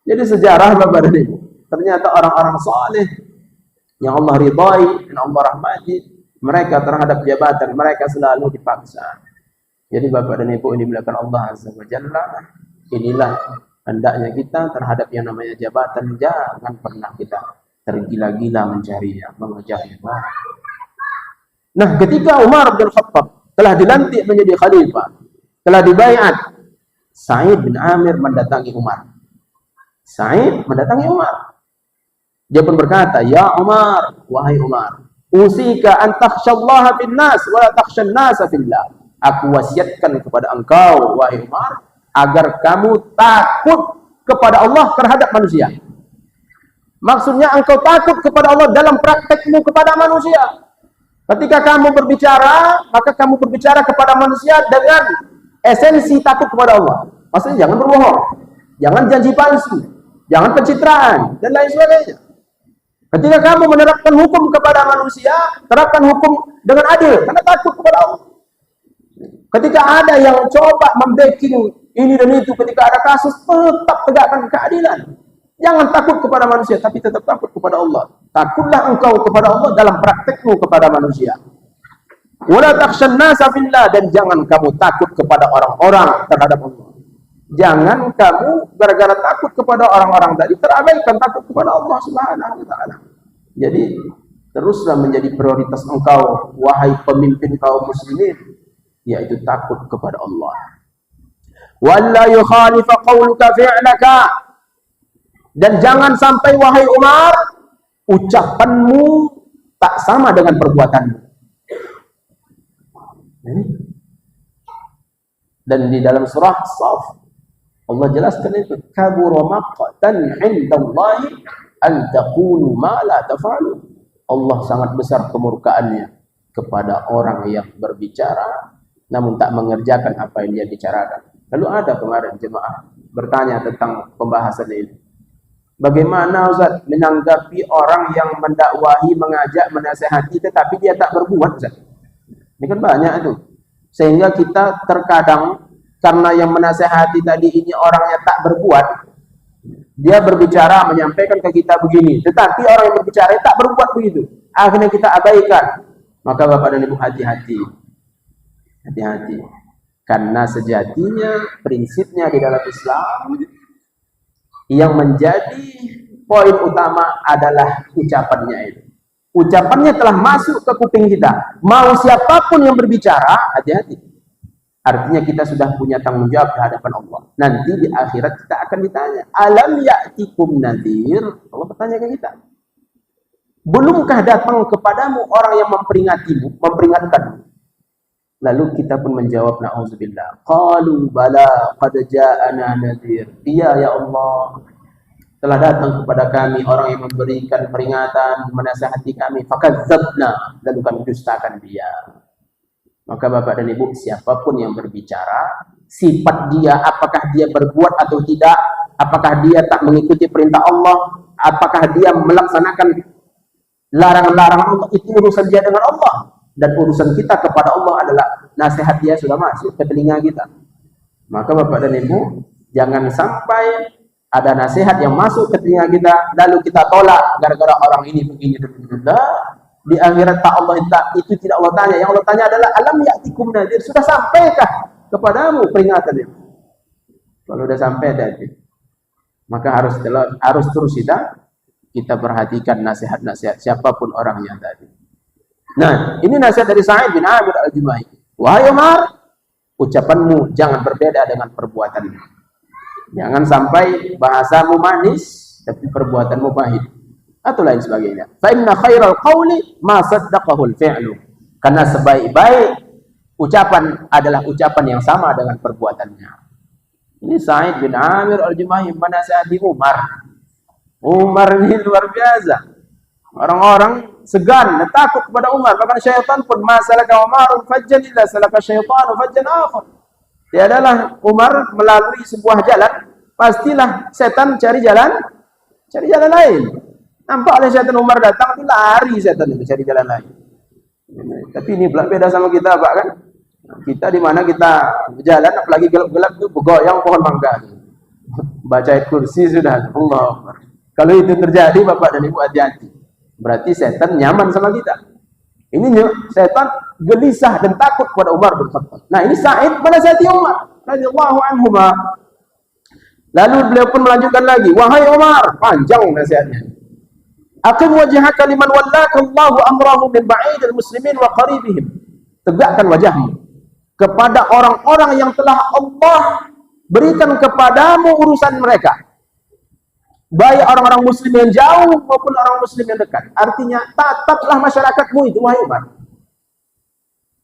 Jadi sejarah Bapak Ibu, ternyata orang-orang saleh yang Allah ridhai dan Allah rahmati, mereka terhadap jabatan mereka selalu dipaksa. Jadi Bapak dan Ibu ini dimuliakan Allah Azza wa Jalla, inilah hendaknya kita terhadap yang namanya jabatan, jangan pernah kita tergila-gila mencarinya, mengejarnya. Nah, ketika Umar bin Khattab telah dilantik menjadi khalifah, telah dibaiat, Sa'id bin Amir mendatangi Umar. Sa'id mendatangi Umar. Dia pun berkata, "Ya Umar, wahai Umar, usika an takhsyallaha bin nas wa la takhsyan nasa fillah." Aku wasiatkan kepada engkau, wahai Umar, agar kamu takut kepada Allah terhadap manusia. Maksudnya engkau takut kepada Allah dalam praktekmu kepada manusia. Ketika kamu berbicara, maka kamu berbicara kepada manusia dengan esensi takut kepada Allah. Maksudnya jangan berbohong, jangan janji palsu, jangan pencitraan, dan lain sebagainya. Ketika kamu menerapkan hukum kepada manusia, terapkan hukum dengan adil, karena takut kepada Allah. Ketika ada yang coba membacking ini dan itu, ketika ada kasus, tetap tegakkan keadilan. Jangan takut kepada manusia, tapi tetap takut kepada Allah. Takutlah engkau kepada Allah dalam praktekmu kepada manusia. Wala takhsyan nasa fillah, dan jangan kamu takut kepada orang-orang terhadap Allah. Jangan kamu gara-gara takut kepada orang-orang tadi terabaikan takut kepada Allah Subhanahu wa taala. Jadi teruslah menjadi prioritas engkau, wahai pemimpin kaum muslimin, yaitu takut kepada Allah. Walla yukhalifa qawluka fi'laka, dan jangan sampai wahai Umar, ucapanmu tak sama dengan perbuatanmu. Dan di dalam surah As-Saff Allah jelaskan itu, kabura maqtan 'indallahi an taqulu ma la taf'alun. Allah sangat besar kemurkaannya kepada orang yang berbicara namun tak mengerjakan apa yang dia bicarakan. Lalu ada kemarin jemaah bertanya tentang pembahasan ini. Bagaimana Ustaz menanggapi orang yang mendakwahi, mengajak, menasihati tetapi dia tak berbuat, Ustaz? Ini kan banyak itu. Sehingga kita terkadang karena yang menasihati tadi ini orangnya tak berbuat, dia berbicara menyampaikan ke kita begini, tetapi orang yang berbicara tak berbuat begitu. Akhirnya kita abaikan. Maka Bapak dan Ibu hati-hati. Hati-hati, karena sejatinya prinsipnya di dalam Islam yang menjadi poin utama adalah ucapannya itu. Ucapannya telah masuk ke kuping kita. Mau siapapun yang berbicara, hati-hati. Artinya kita sudah punya tanggung jawab di hadapan Allah. Nanti di akhirat kita akan ditanya, alam ya'tikum nadhir? Allah bertanya ke kita, belumkah datang kepadamu orang yang memperingatkanmu? Lalu kita pun menjawab, na'udzubillah. Qalu bala qad ja'ana nadhir. Iya ya Allah, telah datang kepada kami orang yang memberikan peringatan, menasihati kami. Fakadzabna, lalu kami dustakan dia. Maka Bapak dan Ibu, siapapun yang berbicara, sifat dia, apakah dia berbuat atau tidak, apakah dia tak mengikuti perintah Allah, apakah dia melaksanakan larangan-larangan Allah, itu urusan dia dengan Allah. Dan urusan kita kepada Allah adalah nasihat dia sudah masuk ke telinga kita. Maka Bapak dan Ibu, jangan sampai ada nasihat yang masuk ke telinga kita lalu kita tolak gara-gara orang ini begini. Di akhirat tak Allah itu tidak Allah tanya. Yang Allah tanya adalah alam ya'tikum nadhir, sudah sampaikah kepadamu peringatan itu? Kalau sudah sampai tadi, maka harus terus kita perhatikan nasihat-nasihat siapapun orangnya tadi. Nah, ini nasihat dari Sa'id bin Amir al-Jumahi. Wahai Umar, ucapanmu jangan berbeda dengan perbuatanmu. Jangan sampai bahasamu manis tapi perbuatanmu pahit atau lain sebagainya. Fa inna khairal qawli ma saddaqahu al-fi'lu. Karena sebaik-baik ucapan adalah ucapan yang sama dengan perbuatannya. Ini Sa'id bin Amir al-Jumahi menasihati Umar. Umar ini luar biasa. Orang-orang segan dan takut kepada Umar. Bahkan syaitan pun masalaka Umarun fajjan illa salaka syaitanu fajjan akhar. Tiadalah Umar melalui sebuah jalan, pastilah setan cari jalan lain. Nampak oleh setan Umar datang, itu lari setan itu cari jalan lain. Tapi ini pula beda sama kita, Pak, kan? Kita di mana kita berjalan, apalagi gelap-gelap itu bergoyang pohon mangga. Baca ayat kursi sudah. Allah. Kalau itu terjadi, Bapak dan Ibu hati-hati. Berarti setan nyaman sama kita. Ini setan gelisah dan takut kepada Umar bin Khattab. Nah, ini Sa'id menasihati Umar radhiyallahu anhu. Lalu beliau pun melanjutkan lagi, wahai Umar, panjang nasihatnya. Aqim wajhaka liman wallaka Allahu amrahu min ba'idil muslimin wa qaribihim. Tegakkan wajahmu kepada orang-orang yang telah Allah berikan kepadamu urusan mereka. Baik orang-orang muslim yang jauh maupun orang muslim yang dekat. Artinya, tataplah masyarakatmu itu, wahai Umar.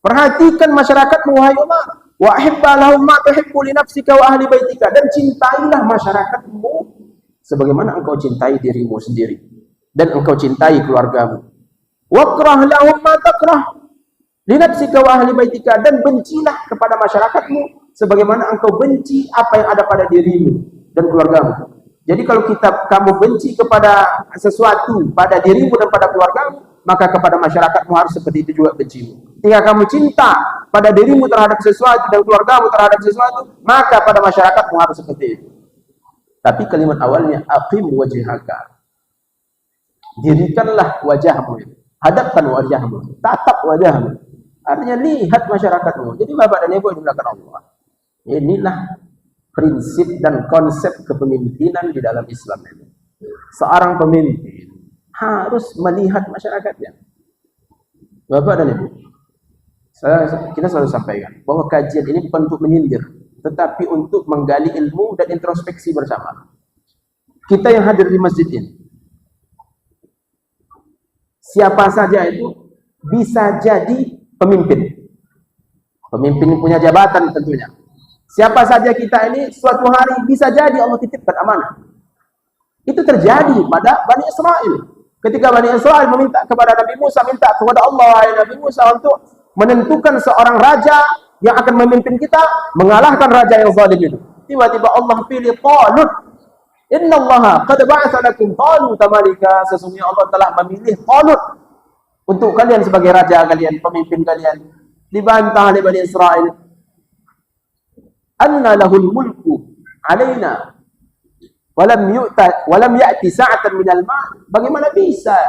Perhatikan masyarakatmu, wahai Umar. Wa ahibba lahum ma tuhibbu li nafsika wa ahli baitika. Dan cintailah masyarakatmu sebagaimana engkau cintai dirimu sendiri dan engkau cintai keluargamu. Wakrah lahum ma takrah li nafsika wa ahli baitika. Dan bencilah kepada masyarakatmu sebagaimana engkau benci apa yang ada pada dirimu dan keluargamu. Jadi kalau kamu benci kepada sesuatu pada dirimu dan pada keluargamu, maka kepada masyarakatmu harus seperti itu juga bencimu. Jika kamu cinta pada dirimu terhadap sesuatu dan keluargamu terhadap sesuatu, maka pada masyarakatmu harus seperti itu. Tapi kalimat awalnya, aqim wajhaka. Dirikanlah wajahmu. Hadapkan wajahmu. Tatap wajahmu. Artinya lihat masyarakatmu. Jadi Bapak dan Ibu yang dimuliakan Allah. Inilah prinsip dan konsep kepemimpinan di dalam Islam ini. Seorang pemimpin harus melihat masyarakatnya. Bapak dan Ibu, kita selalu sampaikan bahwa kajian ini bukan untuk menyindir, tetapi untuk menggali ilmu dan introspeksi bersama. Kita yang hadir di masjid ini, siapa saja itu bisa jadi pemimpin. Pemimpin punya jabatan tentunya. Siapa saja kita ini suatu hari bisa jadi Allah titipkan amanah. Itu terjadi pada Bani Israel. Ketika Bani Israel meminta kepada Nabi Musa, minta kepada Allah, wahai Nabi Musa, untuk menentukan seorang raja yang akan memimpin kita, mengalahkan raja yang zalim itu. Tiba-tiba Allah pilih Talut. Innallaha qad ba'atsa lakum Taluta malika. Sesungguhnya Allah telah memilih Talut untuk kalian sebagai raja kalian, pemimpin kalian. Dibantah oleh Bani Israel. Anna lahul mulku alaina walam ya'ti sa'atan minal ma'. Bagaimana bisa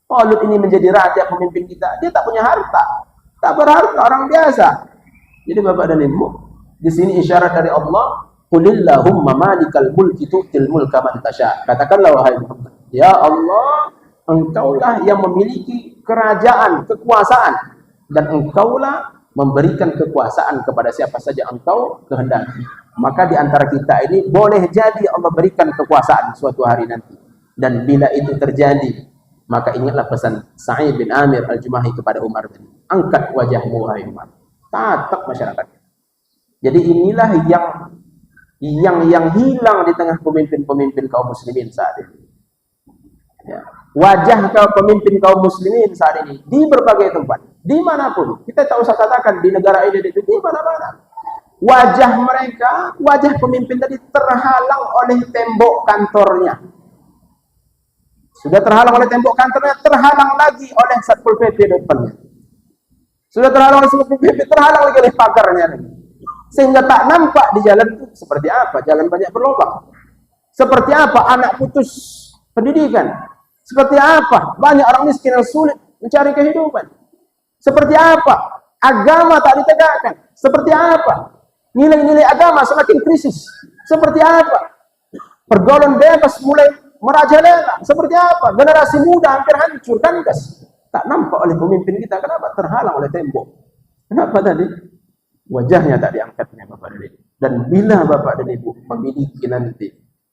Talut ini menjadi raja pemimpin kita? Dia tak punya harta, tak berharta, orang biasa. Jadi Bapak dan Ibu, di sini isyarat dari Allah, qulillahumma malikal mulki tu'til mulka man tasha. Katakanlah wahai Muhammad, ya Allah, engkaulah yang memiliki kerajaan, kekuasaan, dan engkaulah memberikan kekuasaan kepada siapa saja engkau kehendaki. Maka di antara kita ini boleh jadi Allah berikan kekuasaan suatu hari nanti. Dan bila itu terjadi, maka ingatlah pesan Sa'id bin Amir al-Jumahi kepada Umar tadi. Angkat wajahmu wahai Umar. Tatap masyarakat. Jadi inilah yang hilang di tengah pemimpin-pemimpin kaum muslimin saat ini. Ya. Wajah pemimpin kaum muslimin saat ini di berbagai tempat, dimanapun, kita tak usah katakan di negara ini, di mana-mana, wajah mereka, wajah pemimpin tadi terhalang oleh tembok kantornya. Sudah terhalang oleh tembok kantornya, terhalang lagi oleh Satpol PP depannya. Sudah terhalang oleh Satpol PP, terhalang lagi oleh pagarnya. Sehingga tak nampak di jalan itu seperti apa, jalan banyak berlubang. Seperti apa anak putus pendidikan. Seperti apa banyak orang miskin yang sulit mencari kehidupan. Seperti apa agama tak ditegakkan. Seperti apa nilai-nilai agama semakin krisis. Seperti apa pergaulan bebas mulai merajalela. Seperti apa generasi muda hampir hancur kandas. Tak nampak oleh pemimpin kita. Kenapa? Terhalang oleh tembok. Kenapa tadi? Wajahnya tak diangkatnya Bapak dan Ibu. Dan bila Bapak dan Ibu memiliki nanti,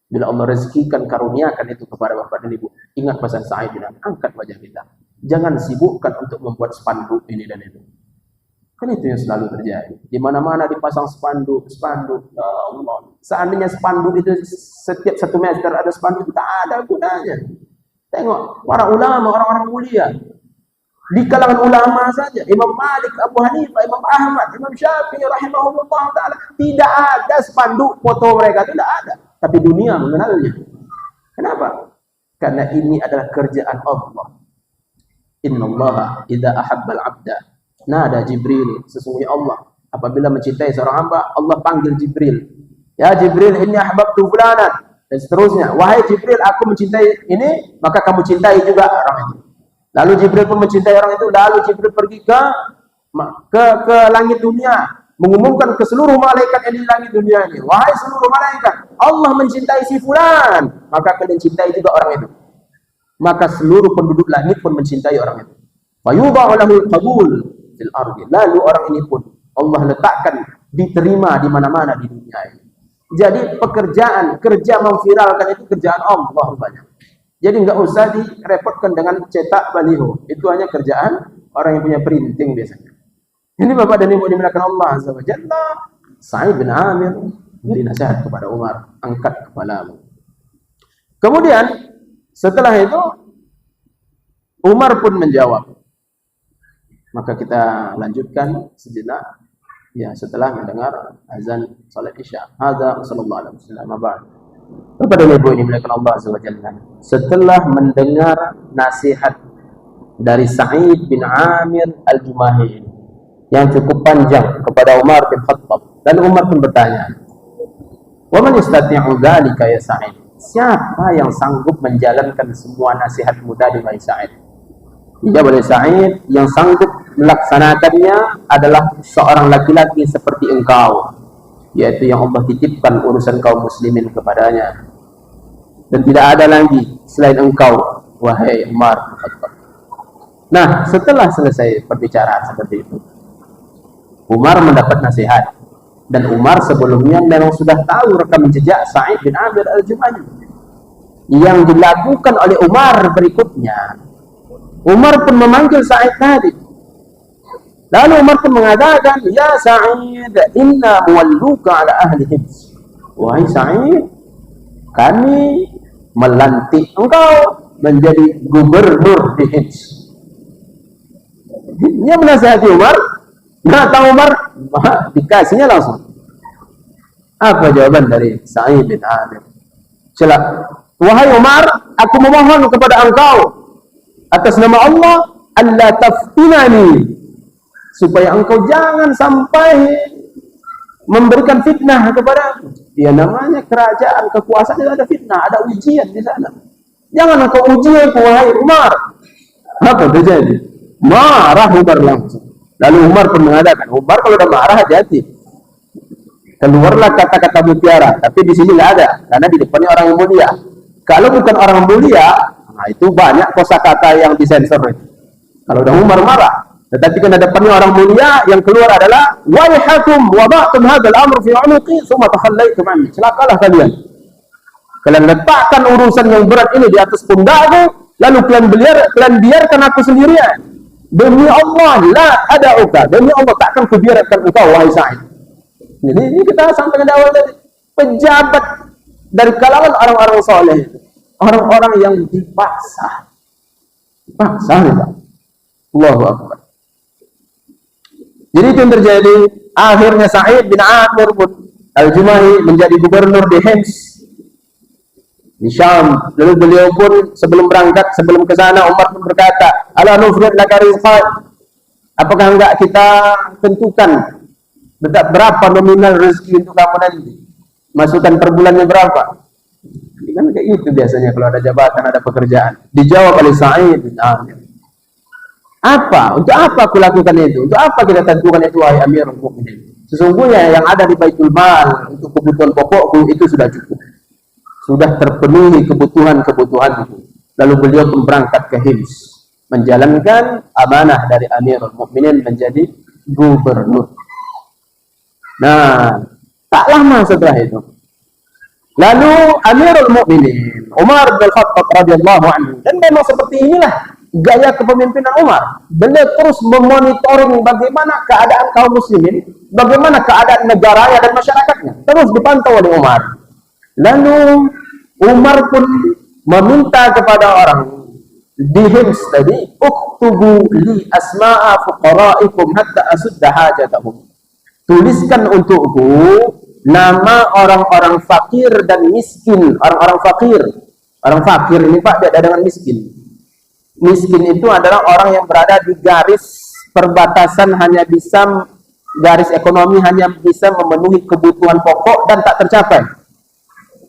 bila Allah rezekikan, karuniakan itu kepada Bapak dan Ibu, ingat pesan Sa'id bin Amir, angkat wajah kita. Jangan sibukkan untuk membuat spanduk ini dan itu. Kan itu yang selalu terjadi. Di mana-mana dipasang spanduk. Ya Allah. Seandainya spanduk itu setiap 1 meter ada spanduk, tak ada gunanya. Tengok para ulama, orang-orang mulia. Di kalangan ulama saja, Imam Malik, Abu Hanifah, Imam Ahmad, Imam Syafi'i rahimahullah ta'ala, tidak ada spanduk foto mereka, tidak ada. Tapi dunia mengenalnya. Kenapa? Karena ini adalah kerjaan Allah. Inna Allah idza ahabbal abda nada Jibril. Sesungguhnya Allah apabila mencintai seorang hamba, Allah panggil Jibril. Ya Jibril, inni ahbabtu fulanan. Dan seterusnya. Wahai Jibril, aku mencintai ini, maka kamu cintai juga orang itu. Lalu Jibril pun mencintai orang itu. Lalu Jibril pergi ke langit dunia, mengumumkan ke seluruh malaikat yang di langit dunia ini. Wahai seluruh malaikat, Allah mencintai si fulan, maka kalian cintai juga orang itu. Maka seluruh penduduk langit pun mencintai orang itu. Fayudha'u lahul qabul fil ardi. Lalu orang ini pun Allah letakkan diterima di mana-mana di dunia ini. Jadi kerja memviralkan itu kerjaan Allah banyak. Jadi nggak usah direpotkan dengan cetak baliho. Itu hanya kerjaan orang yang punya printing biasanya. Ini Bapak dan Ibu dimuliakan Allah Azza wa Jalla. Sa'id bin Amir beri nasihat kepada Umar, angkat kepalamu. Kemudian setelah itu Umar pun menjawab. Maka kita lanjutkan sejenak. Ya, setelah mendengar azan salat Isya. Hadza sallallahu alaihi wasallam. Kepada Ibu ini dimuliakan Allah Azza wa Jalla. Setelah mendengar nasihat dari Sa'id bin Amir Al-Jumahi yang cukup panjang kepada Umar bin Khattab, dan Umar pun bertanya, "Wa man yastati'u dzalika ya Sa'id?" Siapa yang sanggup menjalankan semua nasihatmu tadi wahai Sa'id? Dijawab oleh Sa'id, yang sanggup melaksanakannya adalah seorang laki-laki seperti engkau, yaitu yang Allah titipkan urusan kaum muslimin kepadanya, dan tidak ada lagi selain engkau wahai Umar bin Khattab. Nah, setelah selesai perbicaraan seperti itu, Umar mendapat nasihat, dan Umar sebelumnya memang sudah tahu rekam jejak Sa'id bin Amir Al-Jumahi. Yang dilakukan oleh Umar berikutnya, Umar pun memanggil Sa'id tadi. Lalu Umar pun mengatakan, "Ya Sa'id, inna muwalluka ala ahli Hijz." Wahai Sa'id, kami melantik engkau menjadi gubernur di Hijz. Dia menasihati Umar. Nah, tahu Umar, dikasihnya langsung. Apa jawaban dari Sa'id bin Amir? Wahai Umar, aku memohon kepada engkau atas nama Allah, alla taftinani, supaya engkau jangan sampai memberikan fitnah kepada aku. Ya, namanya kerajaan, kekuasaan itu ada fitnah, ada ujian di sana. Jangan engkau uji aku, wahai Umar. Apa terjadi? Marah Umar langsung. Lalu Umar pun mengatakan, Umar kalau udah marah hati-hati. Keluarlah kata-kata mutiara, tapi di sini nggak ada, karena di depannya orang yang mulia. Kalau bukan orang mulia, nah itu banyak kosakata yang disensor itu. Kalau udah Umar marah, tetapi kan ada depannya orang mulia, yang keluar adalah waihakum wada'tum hadzal amr fi 'unuqi tsumma takhallaitum anni. Celakalah kalian. Kalian letakkan urusan yang berat ini di atas pundakku, lalu kalian biarkan aku sendirian. Demi Allah la ada'uka, demi Allah takkan kubiarkan engkau wahai Sa'id. Jadi ini kita sampaikan di awal tadi, pejabat dari kalangan orang-orang soleh, orang-orang yang dipaksa nih Pak. Allahu Akbar. Jadi itu yang terjadi. Akhirnya Sa'id bin Amir Al-Jumahi menjadi gubernur di Hims, di Syam. Lalu beliau pun sebelum berangkat, sebelum ke sana, Umar pun berkata, "Ala nufrid laka rizqan." Apakah enggak kita tentukan berapa nominal rezeki untuk kamu nanti? Masukan per bulannya berapa? Ini kan kayak itu biasanya kalau ada jabatan, ada pekerjaan. Dijawab oleh Sa'id bin Amir. Apa? Untuk apa aku lakukan itu? Untuk apa kita tentukan itu, wahai Amirul Mukminin? Sesungguhnya yang ada di Baitul Mal untuk kebutuhan pokokku itu sudah cukup. Sudah terpenuhi kebutuhan-kebutuhanku. Lalu beliau pun berangkat ke Hims, menjalankan amanah dari Amirul Mukminin menjadi gubernur. Nah, tak lama setelah itu, lalu Amirul Mukminin Umar bin Khattab radhiyallahu anhu, dan memang seperti inilah gaya kepemimpinan Umar. Beliau terus memonitoring bagaimana keadaan kaum muslimin, bagaimana keadaan negaranya dan masyarakatnya, terus dipantau oleh Umar. Lalu Umar pun meminta kepada orang di Hims tadi, uktubu li asma'a fuqara'ikum hatta asudda hajatahum. Tuliskan untukku nama orang-orang fakir dan miskin. Orang-orang fakir. Orang fakir ini Pak beda dengan miskin. Miskin itu adalah orang yang berada di garis perbatasan, hanya bisa garis ekonomi hanya bisa memenuhi kebutuhan pokok dan tak tercapai.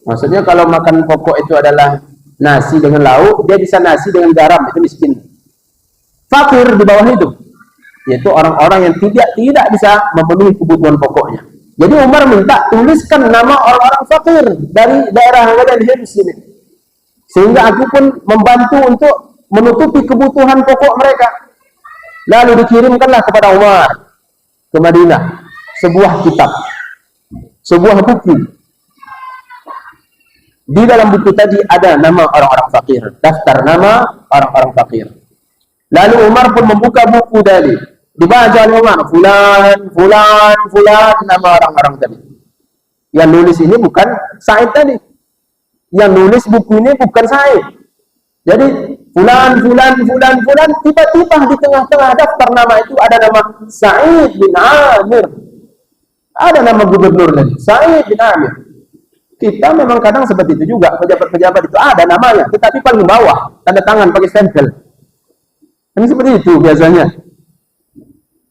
Maksudnya kalau makan pokok itu adalah nasi dengan lauk, dia bisa nasi dengan garam, itu miskin. Fakir di bawah itu, yaitu orang-orang yang tidak bisa memenuhi kebutuhan pokoknya. Jadi Umar minta tuliskan nama orang-orang fakir dari daerah Hagadan Hims ini, sehingga aku pun membantu untuk menutupi kebutuhan pokok mereka. Lalu dikirimkanlah kepada Umar ke Madinah sebuah kitab, sebuah buku. Di dalam buku tadi ada nama orang-orang fakir, daftar nama orang-orang fakir. Lalu Umar pun membuka buku tadi, dibaca oleh Umar, fulan, nama orang-orang tadi. Yang nulis ini bukan Said tadi. Yang nulis buku ini bukan Said. Jadi fulan, tiba-tiba di tengah-tengah daftar nama itu ada nama Sa'id bin Amir. Ada nama gubernur tadi, Sa'id bin Amir. Kita memang kadang seperti itu juga, pejabat-pejabat itu ada namanya, tetapi paling bawah, tanda tangan pakai stempel. Ini seperti itu biasanya.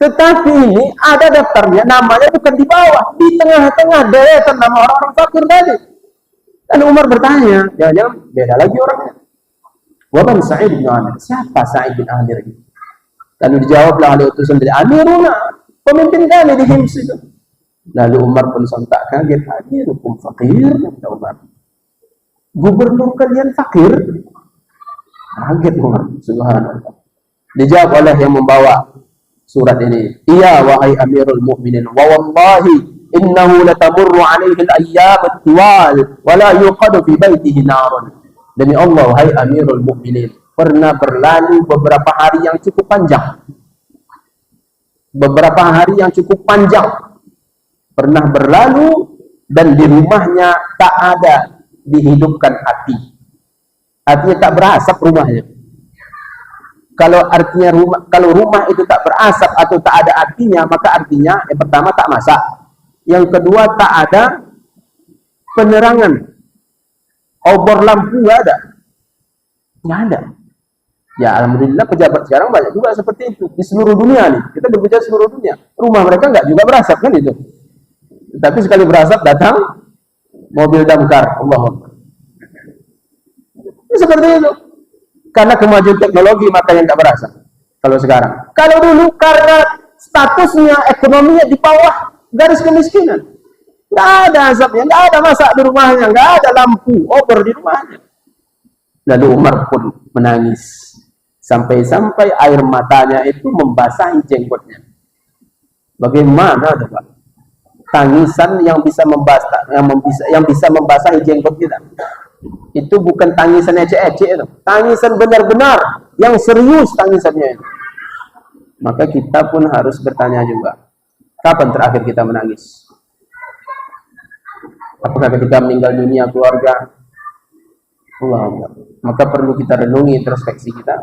Tetapi ini ada daftarnya, namanya bukan di bawah, di tengah-tengah deretan nama orang-orang fakir tadi. Dan Umar bertanya, jangan-jangan beda lagi orangnya. Waban Sa'id bin Amir, siapa Sa'id bin Amir ini? Lalu dijawablah oleh utusan dari Amiruna, pemimpin kami di Hims itu. Lalu Umar pun sontak kaget, Amirukum fakir, kata Umar. Gubernur kalian fakir? Kaget Umar, subhanallah. Dijawab oleh yang membawa surat ini, iya wahai Amirul Mukminin, wa wallahi innahu latamurru alaihi al-ayyam at-tiwal wa la yuqadu fi baitihi narun. Demi Allah, wahai Amirul Mukminin, pernah berlalu beberapa hari yang cukup panjang. Beberapa hari yang cukup panjang pernah berlalu dan di rumahnya tak ada dihidupkan api. Artinya tak berasap rumahnya. Kalau artinya kalau rumah itu tak berasap atau tak ada apinya, maka artinya yang pertama tak masak, yang kedua tak ada penerangan, obor lampu nggak ada. Ya alhamdulillah pejabat sekarang banyak juga seperti itu di seluruh dunia nih. Kita berbicara seluruh dunia, rumah mereka nggak juga berasap kan itu. Tapi sekali berasap datang mobil damkar, Allahu. Ini seperti itu. Karena kemajuan teknologi makanya nggak berasap. Kalau sekarang, kalau dulu karena statusnya ekonominya di bawah garis kemiskinan, nggak ada asapnya, nggak ada masak di rumahnya, nggak ada lampu, obor di rumahnya. Lalu Umar pun menangis sampai-sampai air matanya itu membasahi jenggotnya. Bagaimana coba? Tangisan yang bisa membasahi jenggot kita. Itu bukan tangisan ecek-ecek itu. Tangisan benar-benar yang serius tangisannya itu. Maka kita pun harus bertanya juga, kapan terakhir kita menangis? Apakah ketika meninggal dunia keluarga? Allah. Maka perlu kita renungi introspeksi kita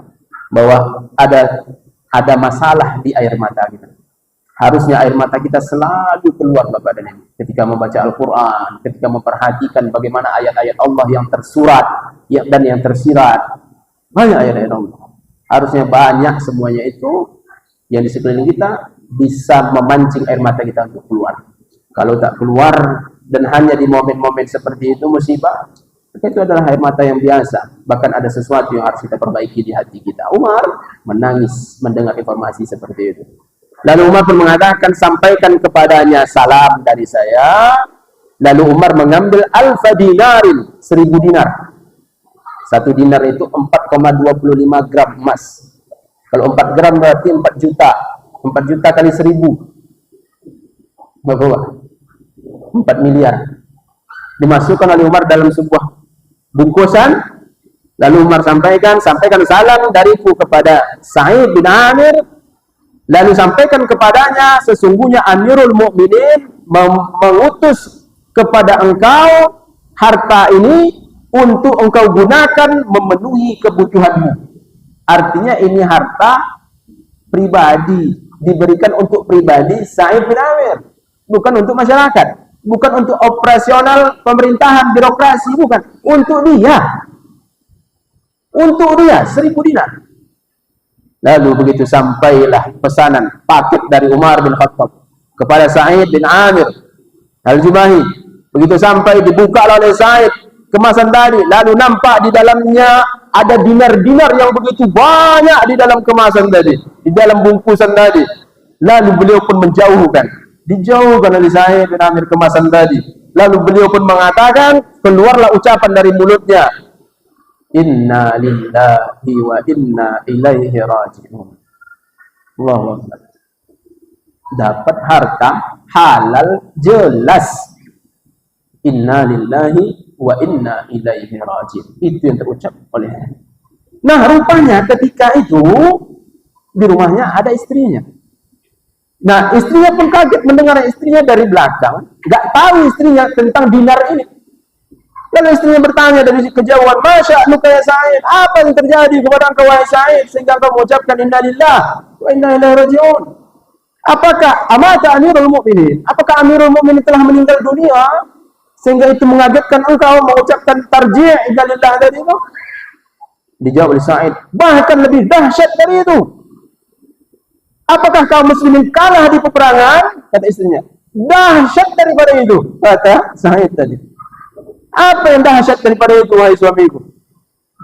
bahwa ada masalah di air mata kita. Harusnya air mata kita selalu keluar Bapak dan Ibu ketika membaca Al-Quran, ketika memperhatikan bagaimana ayat-ayat Allah yang tersurat dan yang tersirat. Banyak ayat-ayat Allah. Harusnya banyak semuanya itu yang di sekeliling kita bisa memancing air mata kita untuk keluar. Kalau tak keluar dan hanya di momen-momen seperti itu musibah, itu adalah air mata yang biasa. Bahkan ada sesuatu yang harus kita perbaiki di hati kita. Umar menangis mendengar informasi seperti itu. Lalu Umar pun mengatakan, sampaikan kepadanya salam dari saya. Lalu Umar mengambil alfa dinarin, 1000 dinar. 1 dinar itu 4,25 gram emas. Kalau 4 gram berarti 4 juta. 4 juta kali 1000. Berapa? 4 miliar. Dimasukkan oleh Umar dalam sebuah bungkusan. Lalu Umar sampaikan salam dariku kepada Sa'id bin Amir. Lalu sampaikan kepadanya, sesungguhnya Amirul Mukminin mengutus kepada engkau harta ini untuk engkau gunakan memenuhi kebutuhanmu. Artinya ini harta pribadi, diberikan untuk pribadi Sa'id bin Amir, bukan untuk masyarakat, bukan untuk operasional pemerintahan, birokrasi, bukan, untuk dia. Untuk dia 1.000 dinar. Lalu begitu sampailah pesanan paket dari Umar bin Khattab kepada Sa'id bin Amir Al-Jumahi. Begitu sampai dibuka oleh Sa'id kemasan tadi, lalu nampak di dalamnya ada dinar-dinar yang begitu banyak di dalam kemasan tadi, di dalam bungkusan tadi. Lalu beliau pun dijauhkan oleh Sa'id bin Amir kemasan tadi. Lalu beliau pun mengatakan, keluarlah ucapan dari mulutnya, inna lillahi wa inna ilaihi raji'un. Allahu Akbar. Dapat harta halal jelas. Inna lillahi wa inna ilaihi raji'un. Itu yang terucap oleh. Nah, rupanya ketika itu di rumahnya ada istrinya. Nah, istrinya pun kaget mendengar istrinya dari belakang, nggak tahu istrinya tentang dinar ini. Lalu istrinya bertanya dari kejauhan, Masya Allah ya Sa'id, apa yang terjadi kepada engkau wahai Sa'id sehingga engkau mengucapkan inna lillah wa inna ilaihi raji'un? Apakah amata Amirul Mukminin? Apakah Amirul Mukminin telah meninggal dunia sehingga itu mengagetkan engkau mengucapkan tarji' inna lillah dari itu? Dijawab oleh Sa'id, bahkan lebih dahsyat dari itu. Apakah kaum muslimin kalah di peperangan? Kata istrinya. Dahsyat daripada itu, kata Sa'id tadi. Apa yang dahsyat daripada itu, wahai suamiku?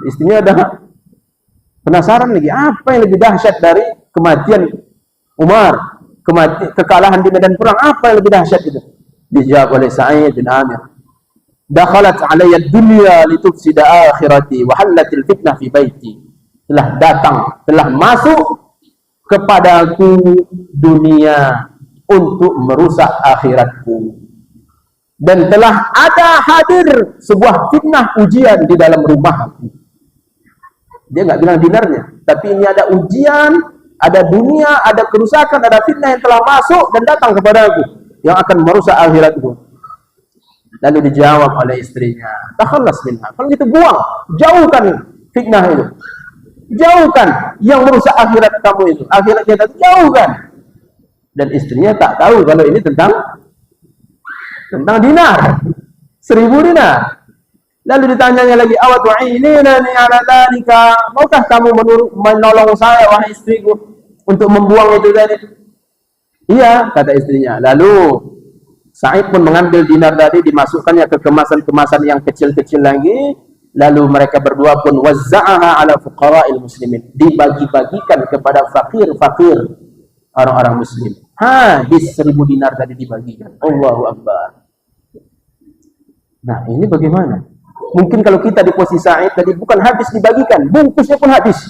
Istrinya ada penasaran lagi, apa yang lebih dahsyat dari kematian Umar, kekalahan di medan perang, apa yang lebih dahsyat itu? Dijawab oleh Sa'id bin Amir, dakhalat alayya dunya litufsida akhirati wa halatil fitnah fi baiti. Telah masuk kepadaku dunia untuk merusak akhiratku, dan telah ada hadir sebuah fitnah ujian di dalam rumahku. Dia nggak bilang dinarnya, tapi ini ada ujian, ada dunia, ada kerusakan, ada fitnah yang telah masuk dan datang kepadaku yang akan merusak akhiratku. Lalu dijawab oleh istrinya, takhallas minha. Kalau gitu buang, jauhkan fitnah itu, jauhkan yang merusak akhirat kamu itu, akhirat kita jauhkan. Dan istrinya tak tahu kalau ini tentang dinar, 1.000 dinar. Lalu ditanyanya lagi, awatu'inani ala dzalika, maukah kamu menolong saya wahai istriku untuk membuang itu tadi? Iya, kata istrinya. Lalu Sa'id pun mengambil dinar tadi, dimasukkannya ke kemasan-kemasan yang kecil-kecil lagi. Lalu mereka berdua pun wazza'aha ala fuqara'il muslimin, dibagi-bagikan kepada fakir-fakir orang-orang muslim. Habis 1.000 dinar tadi dibagikan. Allahu Akbar. Nah, ini bagaimana? Mungkin kalau kita di posisi Sa'id tadi, bukan habis dibagikan, bungkusnya pun habis.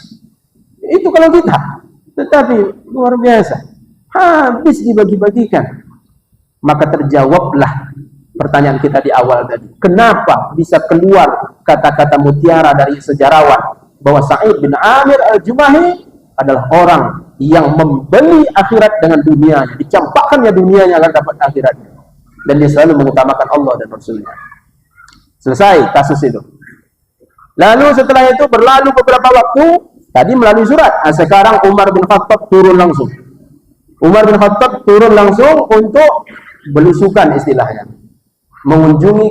Itu kalau kita. Tetapi luar biasa, habis dibagi-bagikan. Maka terjawablah pertanyaan kita di awal tadi. Kenapa bisa keluar kata-kata mutiara dari sejarawan bahwa Sa'id bin Amir Al-Jumahi adalah orang yang membeli akhirat dengan dunianya, dicampakkannya dunianya agar dapat akhiratnya, dan dia selalu mengutamakan Allah dan Rasulnya. Selesai kasus itu. Lalu setelah itu berlalu beberapa waktu, tadi melalui surat. Sekarang Umar bin Khattab turun langsung. Umar bin Khattab turun langsung untuk belusukan istilahnya, mengunjungi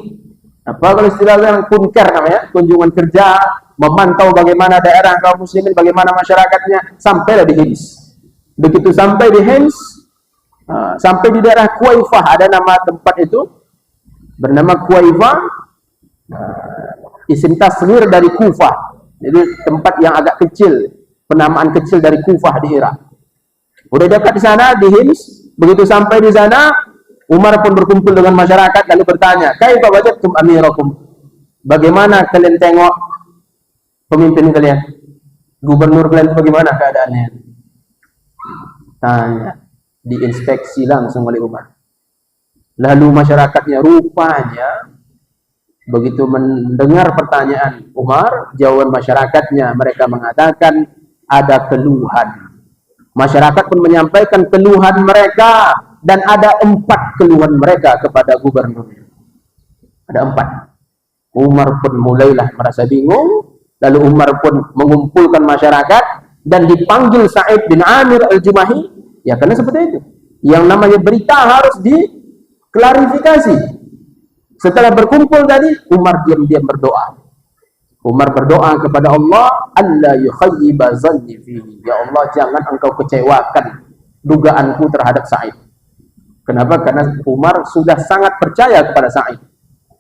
apa kalau istilahnya kunker namanya, kunjungan kerja, memantau bagaimana daerah kaum muslimin, bagaimana masyarakatnya, sampailah di Hims. Begitu sampai di Hims, sampai di daerah Kuwaifah, ada nama tempat itu bernama Kuwaifah, isim tasghir dari Kufah, jadi tempat yang agak kecil, penamaan kecil dari Kufah di Irak. Udah dekat di sana di Hims. Begitu sampai di sana, Umar pun berkumpul dengan masyarakat lalu bertanya, kaifa wajadtum amirakum? Bagaimana kalian tengok pemimpin kalian? Gubernur kalian bagaimana keadaannya? Tanya, diinspeksi langsung oleh Umar. Lalu masyarakatnya rupanya begitu mendengar pertanyaan Umar, jawaban masyarakatnya, mereka mengatakan ada keluhan. Masyarakat pun menyampaikan keluhan mereka, dan ada 4 keluhan mereka kepada gubernur. Ada 4. Umar pun mulailah merasa bingung, Lalu Umar pun mengumpulkan masyarakat dan dipanggil Sa'id bin Amir al-Jumahi. Ya karena seperti itu. Yang namanya berita harus diklarifikasi. Setelah berkumpul tadi, Umar diam-diam berdoa. Umar berdoa kepada Allah, Allah yukhayyiba zanni fihi. Ya Allah, jangan engkau kecewakan dugaanku terhadap Sa'id. Kenapa? Karena Umar sudah sangat percaya kepada Sa'id.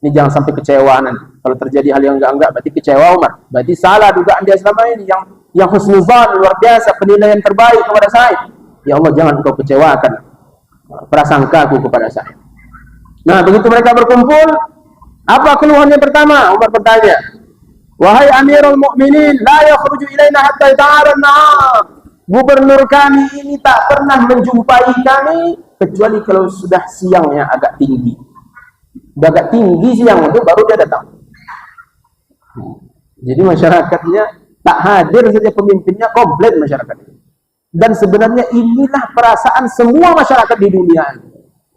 Ini jangan sampai kecewa nanti. Kalau terjadi hal yang enggak-enggak, berarti kecewa Umar. Berarti salah dugaan dia selama ini. Yang husnuzan, luar biasa, penilaian terbaik kepada Sa'id. Ya Allah, jangan engkau kecewakan prasangkaku kepada Sa'id. Nah, begitu mereka berkumpul, apa keluhannya pertama? Umar bertanya, wahai Amirul Mukminin, la yakhruju ilaina hatta ta'ala an-nahar. Gubernur kami ini tak pernah menjumpai kami kecuali kalau sudah siangnya agak tinggi. Sudah agak tinggi siang itu baru dia datang. Jadi masyarakatnya tak hadir saja pemimpinnya, komplit masyarakat. Dan sebenarnya inilah perasaan semua masyarakat di dunia ini.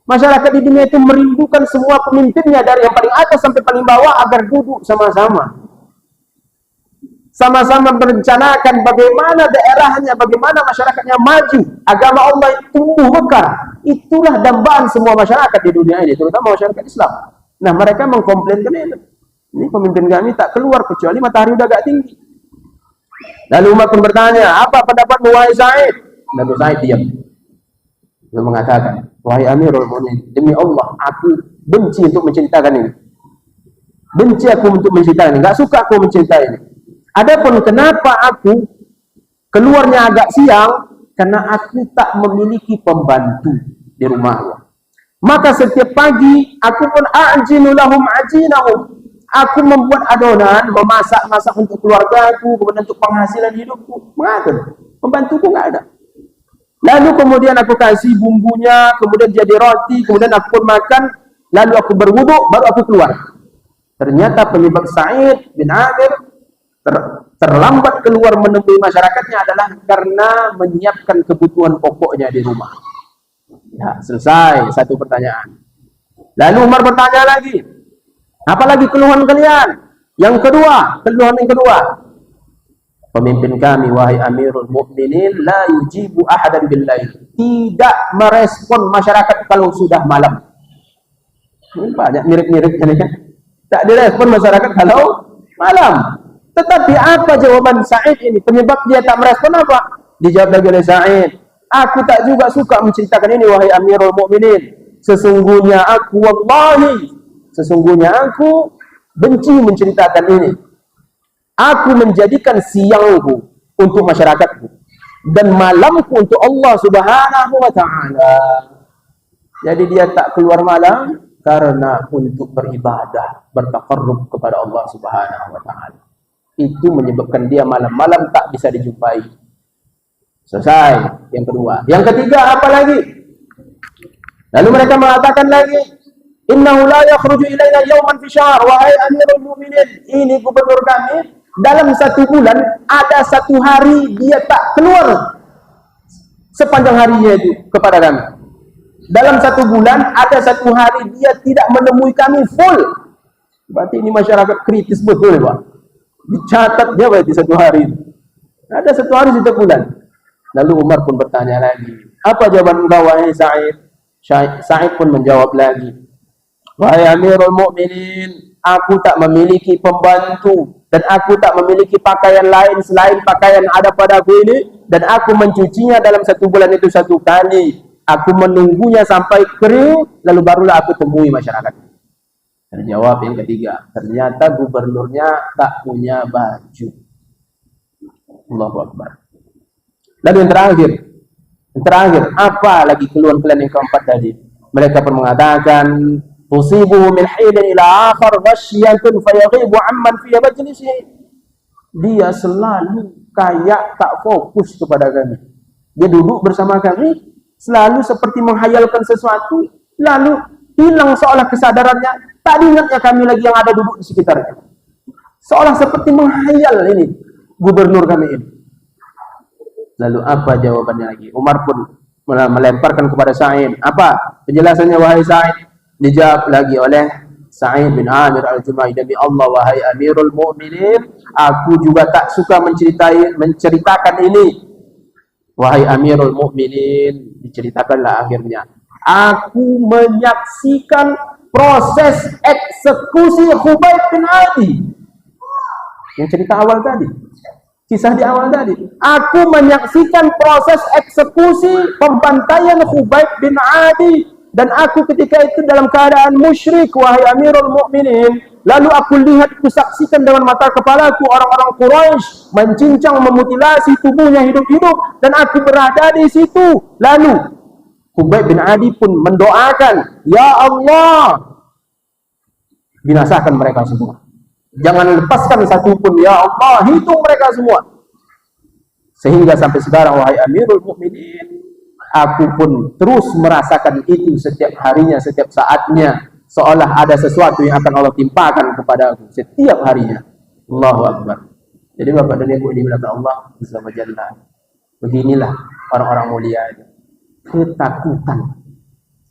Masyarakat di dunia itu merindukan semua pemimpinnya dari yang paling atas sampai paling bawah agar duduk sama-sama. Sama-sama merencanakan bagaimana daerahnya, bagaimana masyarakatnya maju, agama Allah tumbuh mekar. Itulah dambaan semua masyarakat di dunia ini, terutama masyarakat Islam. Nah, mereka mengkomplainkan itu. Ini pemimpin kami tak keluar kecuali matahari udah agak tinggi. Lalu Umar pun bertanya, apa pendapatmu wahai Sa'id? Lalu Sa'id diam. Dia mengatakan, wahai Amirul Mukminin, demi Allah, aku benci untuk menceritakan ini. Benci aku untuk menceritakan ini, enggak suka aku menceritakan ini. Adapun kenapa aku keluarnya agak siang, karena aku tak memiliki pembantu di rumah. Maka setiap pagi aku pun a'jinu lahum ajinahum. Aku membuat adonan, memasak-masak untuk keluargaku, kemudian untuk penghasilan hidupku. Mengatur, pembantuku nggak ada. Lalu kemudian aku kasih bumbunya, kemudian jadi roti, kemudian aku pun makan, lalu aku berwudu, baru aku keluar. Ternyata penyebab Sa'id bin Amir terlambat keluar menemui masyarakatnya adalah karena menyiapkan kebutuhan pokoknya di rumah. Ya, selesai satu pertanyaan. Lalu Umar bertanya lagi, apalagi keluhan kalian? Yang kedua, keluhan yang kedua. Pemimpin kami, wahai Amirul Mukminin, la yujibu ahadan billail. Tidak merespon masyarakat kalau sudah malam. Ini banyak mirip-mirip kan? Tak direspon masyarakat kalau malam. Tetapi apa jawaban Sa'id ini? Penyebab dia tak merespon apa? Dijawab lagi oleh Sa'id, aku tak juga suka menceritakan ini wahai Amirul Mukminin. Sesungguhnya aku, wallahi, sesungguhnya aku benci menceritakan ini. Aku menjadikan siangku untuk masyarakatku dan malamku untuk Allah Subhanahu wa ta'ala. Jadi dia tak keluar malam karena untuk beribadah, bertaqarrub kepada Allah Subhanahu wa ta'ala. Itu menyebabkan dia malam-malam tak bisa dijumpai. Selesai yang kedua. Yang ketiga apa lagi? Lalu mereka mengatakan lagi, innahu la yakhruju ilaina yawman fi syahr. Wahai Amirul Mukminin, ini gubernur kami, dalam satu bulan ada satu hari dia tak keluar sepanjang harinya itu kepada kami. Dalam satu bulan ada satu hari dia tidak menemui kami full. Berarti ini masyarakat kritis betul, Pak. Dicatat dia berarti satu hari. Ada satu hari setiap bulan. Lalu Umar pun bertanya lagi, apa jawaban engkau wahai Sa'id? Sa'id pun menjawab lagi, wahai Amirul Mukminin, aku tak memiliki pembantu dan aku tak memiliki pakaian lain selain pakaian yang ada padaku ini, dan aku mencucinya dalam satu bulan itu satu kali. Aku menunggunya sampai kering, lalu barulah aku temui masyarakat. Terjawab yang ketiga, ternyata gubernurnya tak punya baju. Allahu Akbar. Lalu yang terakhir, apa lagi keluhan kalian yang keempat tadi? Mereka pun mengatakan, tusibuhu min hilin ila akhar ghasyatun fayaghibu amman fi majlisihi. Dia selalu kayak tak fokus kepada kami. Dia duduk bersama kami, selalu seperti menghayalkan sesuatu, lalu hilang seolah kesadarannya. Tak diingatnya kami lagi yang ada duduk di sekitarnya. Seolah seperti menghayal ini gubernur kami ini. Lalu apa jawabannya lagi? Umar pun melemparkan kepada Sa'id. Apa penjelasannya wahai Sa'id? Dijawab lagi oleh Sa'id bin Amir Al-Jumahi, demi Allah wahai Amirul Mukminin, aku juga tak suka menceritakan ini. Wahai Amirul Mukminin, diceritakanlah akhirnya. Aku menyaksikan proses eksekusi Khubayb bin Adi. Yang cerita awal tadi, kisah di awal tadi. Aku menyaksikan proses eksekusi pembantaian Khubayb bin Adi. Dan aku ketika itu dalam keadaan musyrik, wahai Amirul Mukminin. Lalu aku lihat, kusaksikan dengan mata kepalaku orang-orang Quraisy mencincang, memutilasi tubuhnya hidup-hidup, dan aku berada di situ. Lalu Khubayb bin Adi pun mendoakan, ya Allah, binasakan mereka semua. Jangan lepaskan satu pun, ya Allah, hitung mereka semua. Sehingga sampai sekarang, wahai Amirul Mukminin, aku pun terus merasakan itu setiap harinya, setiap saatnya, seolah ada sesuatu yang akan Allah timpakan kepada aku setiap harinya. Allahu Akbar. Jadi Bapak dan Ibu dimulakan Allah Azza wa Jalla, beginilah orang-orang mulia itu.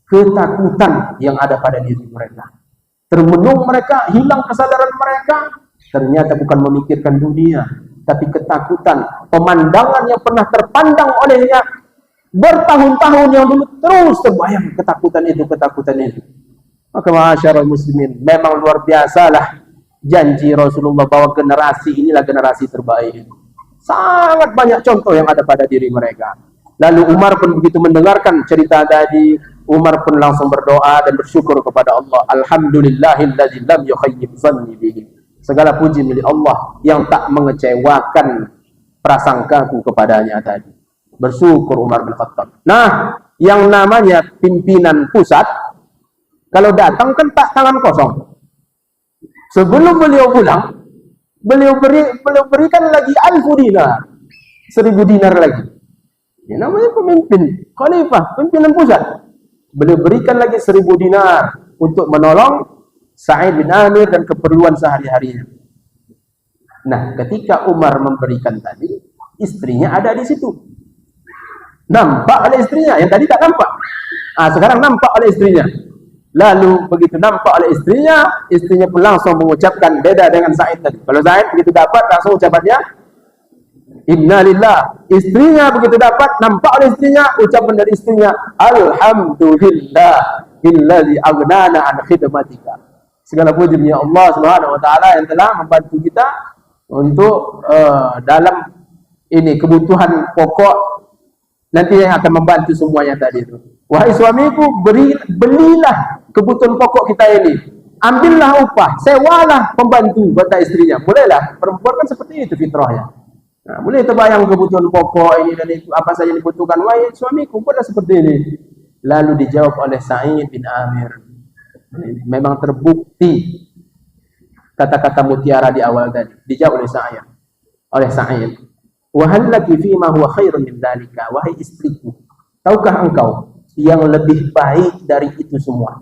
Ketakutan yang ada pada diri mereka, termenung mereka, hilang kesadaran mereka. Ternyata bukan memikirkan dunia, tapi ketakutan, pemandangan yang pernah terpandang olehnya bertahun-tahun yang dulu, terus terbayang ketakutan itu. Maka masyarakat muslimin, memang luar biasalah janji Rasulullah bahwa generasi inilah generasi terbaik. Sangat banyak contoh yang ada pada diri mereka. Lalu Umar pun begitu mendengarkan cerita tadi, Umar pun langsung berdoa dan bersyukur kepada Allah. Alhamdulillahilladzi lam yukhayyib dhanni bihi. Segala puji milik Allah yang tak mengecewakan prasangkaku kepadanya tadi. Bersyukur Umar bin Khattab. Nah, yang namanya pimpinan pusat, kalau datang kan tak tangan kosong. Sebelum beliau pulang, beliau berikan lagi 1.000 dinar, 1.000 dinar lagi. Ini namanya pemimpin, khalifah, pimpinan pusat. Beliau berikan lagi 1.000 dinar untuk menolong Sa'id bin Amir dan keperluan sehari-harinya. Nah, ketika Umar memberikan tadi, istrinya ada di situ. Nampak oleh istrinya, yang tadi tak nampak. Sekarang nampak oleh istrinya. Lalu begitu nampak oleh istrinya pun langsung mengucapkan, beda dengan Sa'id tadi. Kalau Sa'id begitu dapat langsung ucapannya innalillah. Istrinya begitu dapat, nampak oleh istrinya, ucapan dari istrinya, alhamdulillah billadzi aghnana an khidmatika. Segala puji bagi Allah Subhanahu wa taala yang telah membantu kita untuk dalam ini kebutuhan pokok nanti yang akan membantu semuanya tadi itu. Wahai suamiku, belilah kebutuhan pokok kita ini. Ambillah upah, sewalah pembantu, kata istrinya. Bolehlah, perempuan kan seperti itu fitrahnya. Nah, boleh terbayang kebutuhan pokok ini dan itu, apa saja dibutuhkan. Wahai suamiku, boleh seperti ini. Lalu dijawab oleh Sa'id bin Amir. Memang terbukti kata-kata mutiara di awal tadi. Dijawab oleh Sa'id. Wahallaki fima huwa khairun min dzalika. Wahai istriku, tahukah engkau yang lebih baik dari itu semua?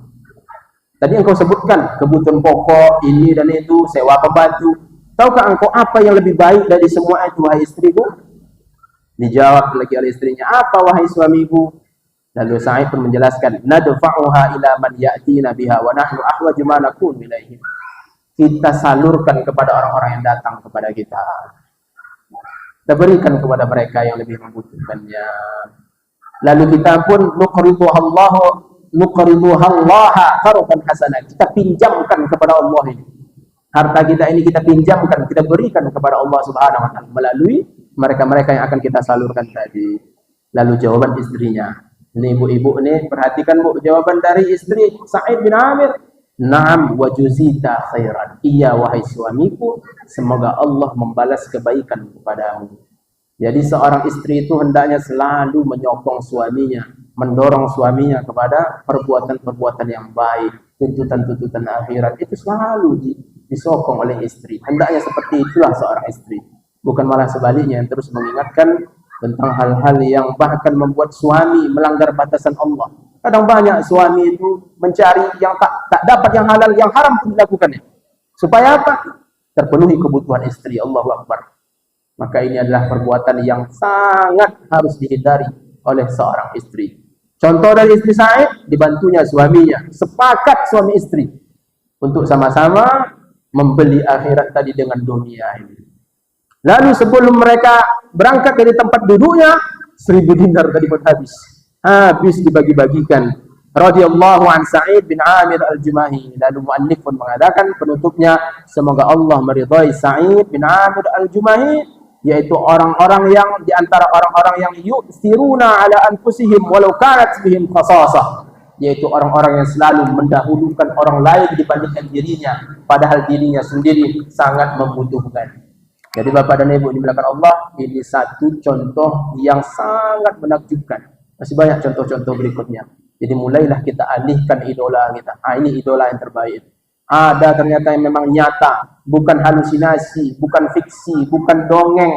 Tadi engkau sebutkan kebutuhan pokok ini dan itu, sewa pembantu. Tahukah engkau apa yang lebih baik dari semua itu, wahai istriku? Dijawab lagi oleh istrinya, apa wahai suamiku? Lalu Sa'id pun menjelaskan, nadfa'uha ila man ya'tina biha wa nahnu ahwaju ma nakun ilaihi. Kita salurkan kepada orang-orang yang datang kepada kita. Kita berikan kepada mereka yang lebih membutuhkannya. Lalu kita pun nuqriduha Allah qardan hasanah. Kita pinjamkan kepada Allah ini. Harta kita ini kita pinjamkan, kita berikan kepada Allah Subhanahu wa taala melalui mereka-mereka yang akan kita salurkan tadi. Lalu jawaban istrinya. Ini ibu-ibu nih, perhatikan Bu, jawaban dari istri Sa'id bin Amir. Naam wa juzita khairan. Iya wahai suamiku, semoga Allah membalas kebaikan kepadamu. Jadi seorang istri itu hendaknya selalu menyokong suaminya, mendorong suaminya kepada perbuatan-perbuatan yang baik, tuntutan-tuntutan akhirat itu selalu disokong oleh istri. Hendaknya seperti itulah seorang istri. Bukan malah sebaliknya yang terus mengingatkan tentang hal-hal yang bahkan membuat suami melanggar batasan Allah. Kadang banyak suami itu mencari yang tak dapat, yang halal, yang haram pun dilakukannya. Supaya apa? Terpenuhi kebutuhan istri. Allahu Akbar. Maka ini adalah perbuatan yang sangat harus dihindari oleh seorang istri. Contoh dari istri Sa'id, dibantunya suaminya. Sepakat suami istri. untuk sama-sama membeli akhirat tadi dengan dunia ini. Lalu sebelum mereka berangkat dari tempat duduknya, 1000 dinar tadi pun habis dibagi-bagikan. Radhiyallahu an Sa'id bin Amir al-Jumahi. Lalu muallif pun mengatakan penutupnya, semoga Allah meridhai Sa'id bin Amir al-Jumahi, yaitu orang-orang yang di antara orang-orang yang yu'thiruna ala anfusihim walau kanat bihim khasasah, yaitu orang-orang yang selalu mendahulukan orang lain dibandingkan dirinya, padahal dirinya sendiri sangat membutuhkan. Jadi Bapak dan Ibu dimuliakan Allah, ini satu contoh yang sangat menakjubkan. Masih banyak contoh-contoh berikutnya. Jadi mulailah kita alihkan idola kita. Ini idola yang terbaik. Ada ternyata yang memang nyata, bukan halusinasi, bukan fiksi, bukan dongeng,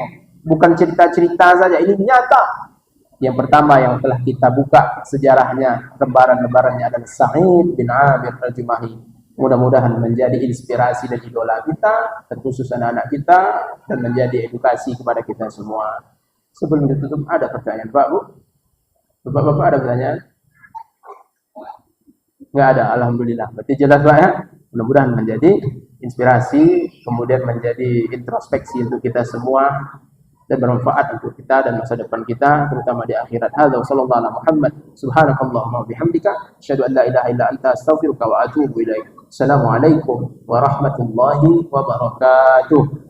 bukan cerita-cerita saja. Ini nyata. Yang pertama yang telah kita buka sejarahnya, lembaran-lembarannya adalah Sa'id bin Amir al-Jumahi. Mudah-mudahan menjadi inspirasi dan idola kita, terkhusus anak-anak kita, dan menjadi edukasi kepada kita semua. Sebelum ditutup, ada pertanyaan Pak, Bu? Bapak-bapak ada pertanyaan? Nggak ada, alhamdulillah. Berarti jelas Pak ya. Mudah-mudahan menjadi inspirasi, kemudian menjadi introspeksi untuk kita semua, dan bermanfaat untuk kita dan masa depan kita, terutama di akhirat. Hadza sallallahu alaihi Muhammad. Subhanakallahumma wa bihamdika, asyhadu an la ilaha illa anta, astaghfiruka wa atubu ilaik. Assalamualaikum warahmatullahi wabarakatuh.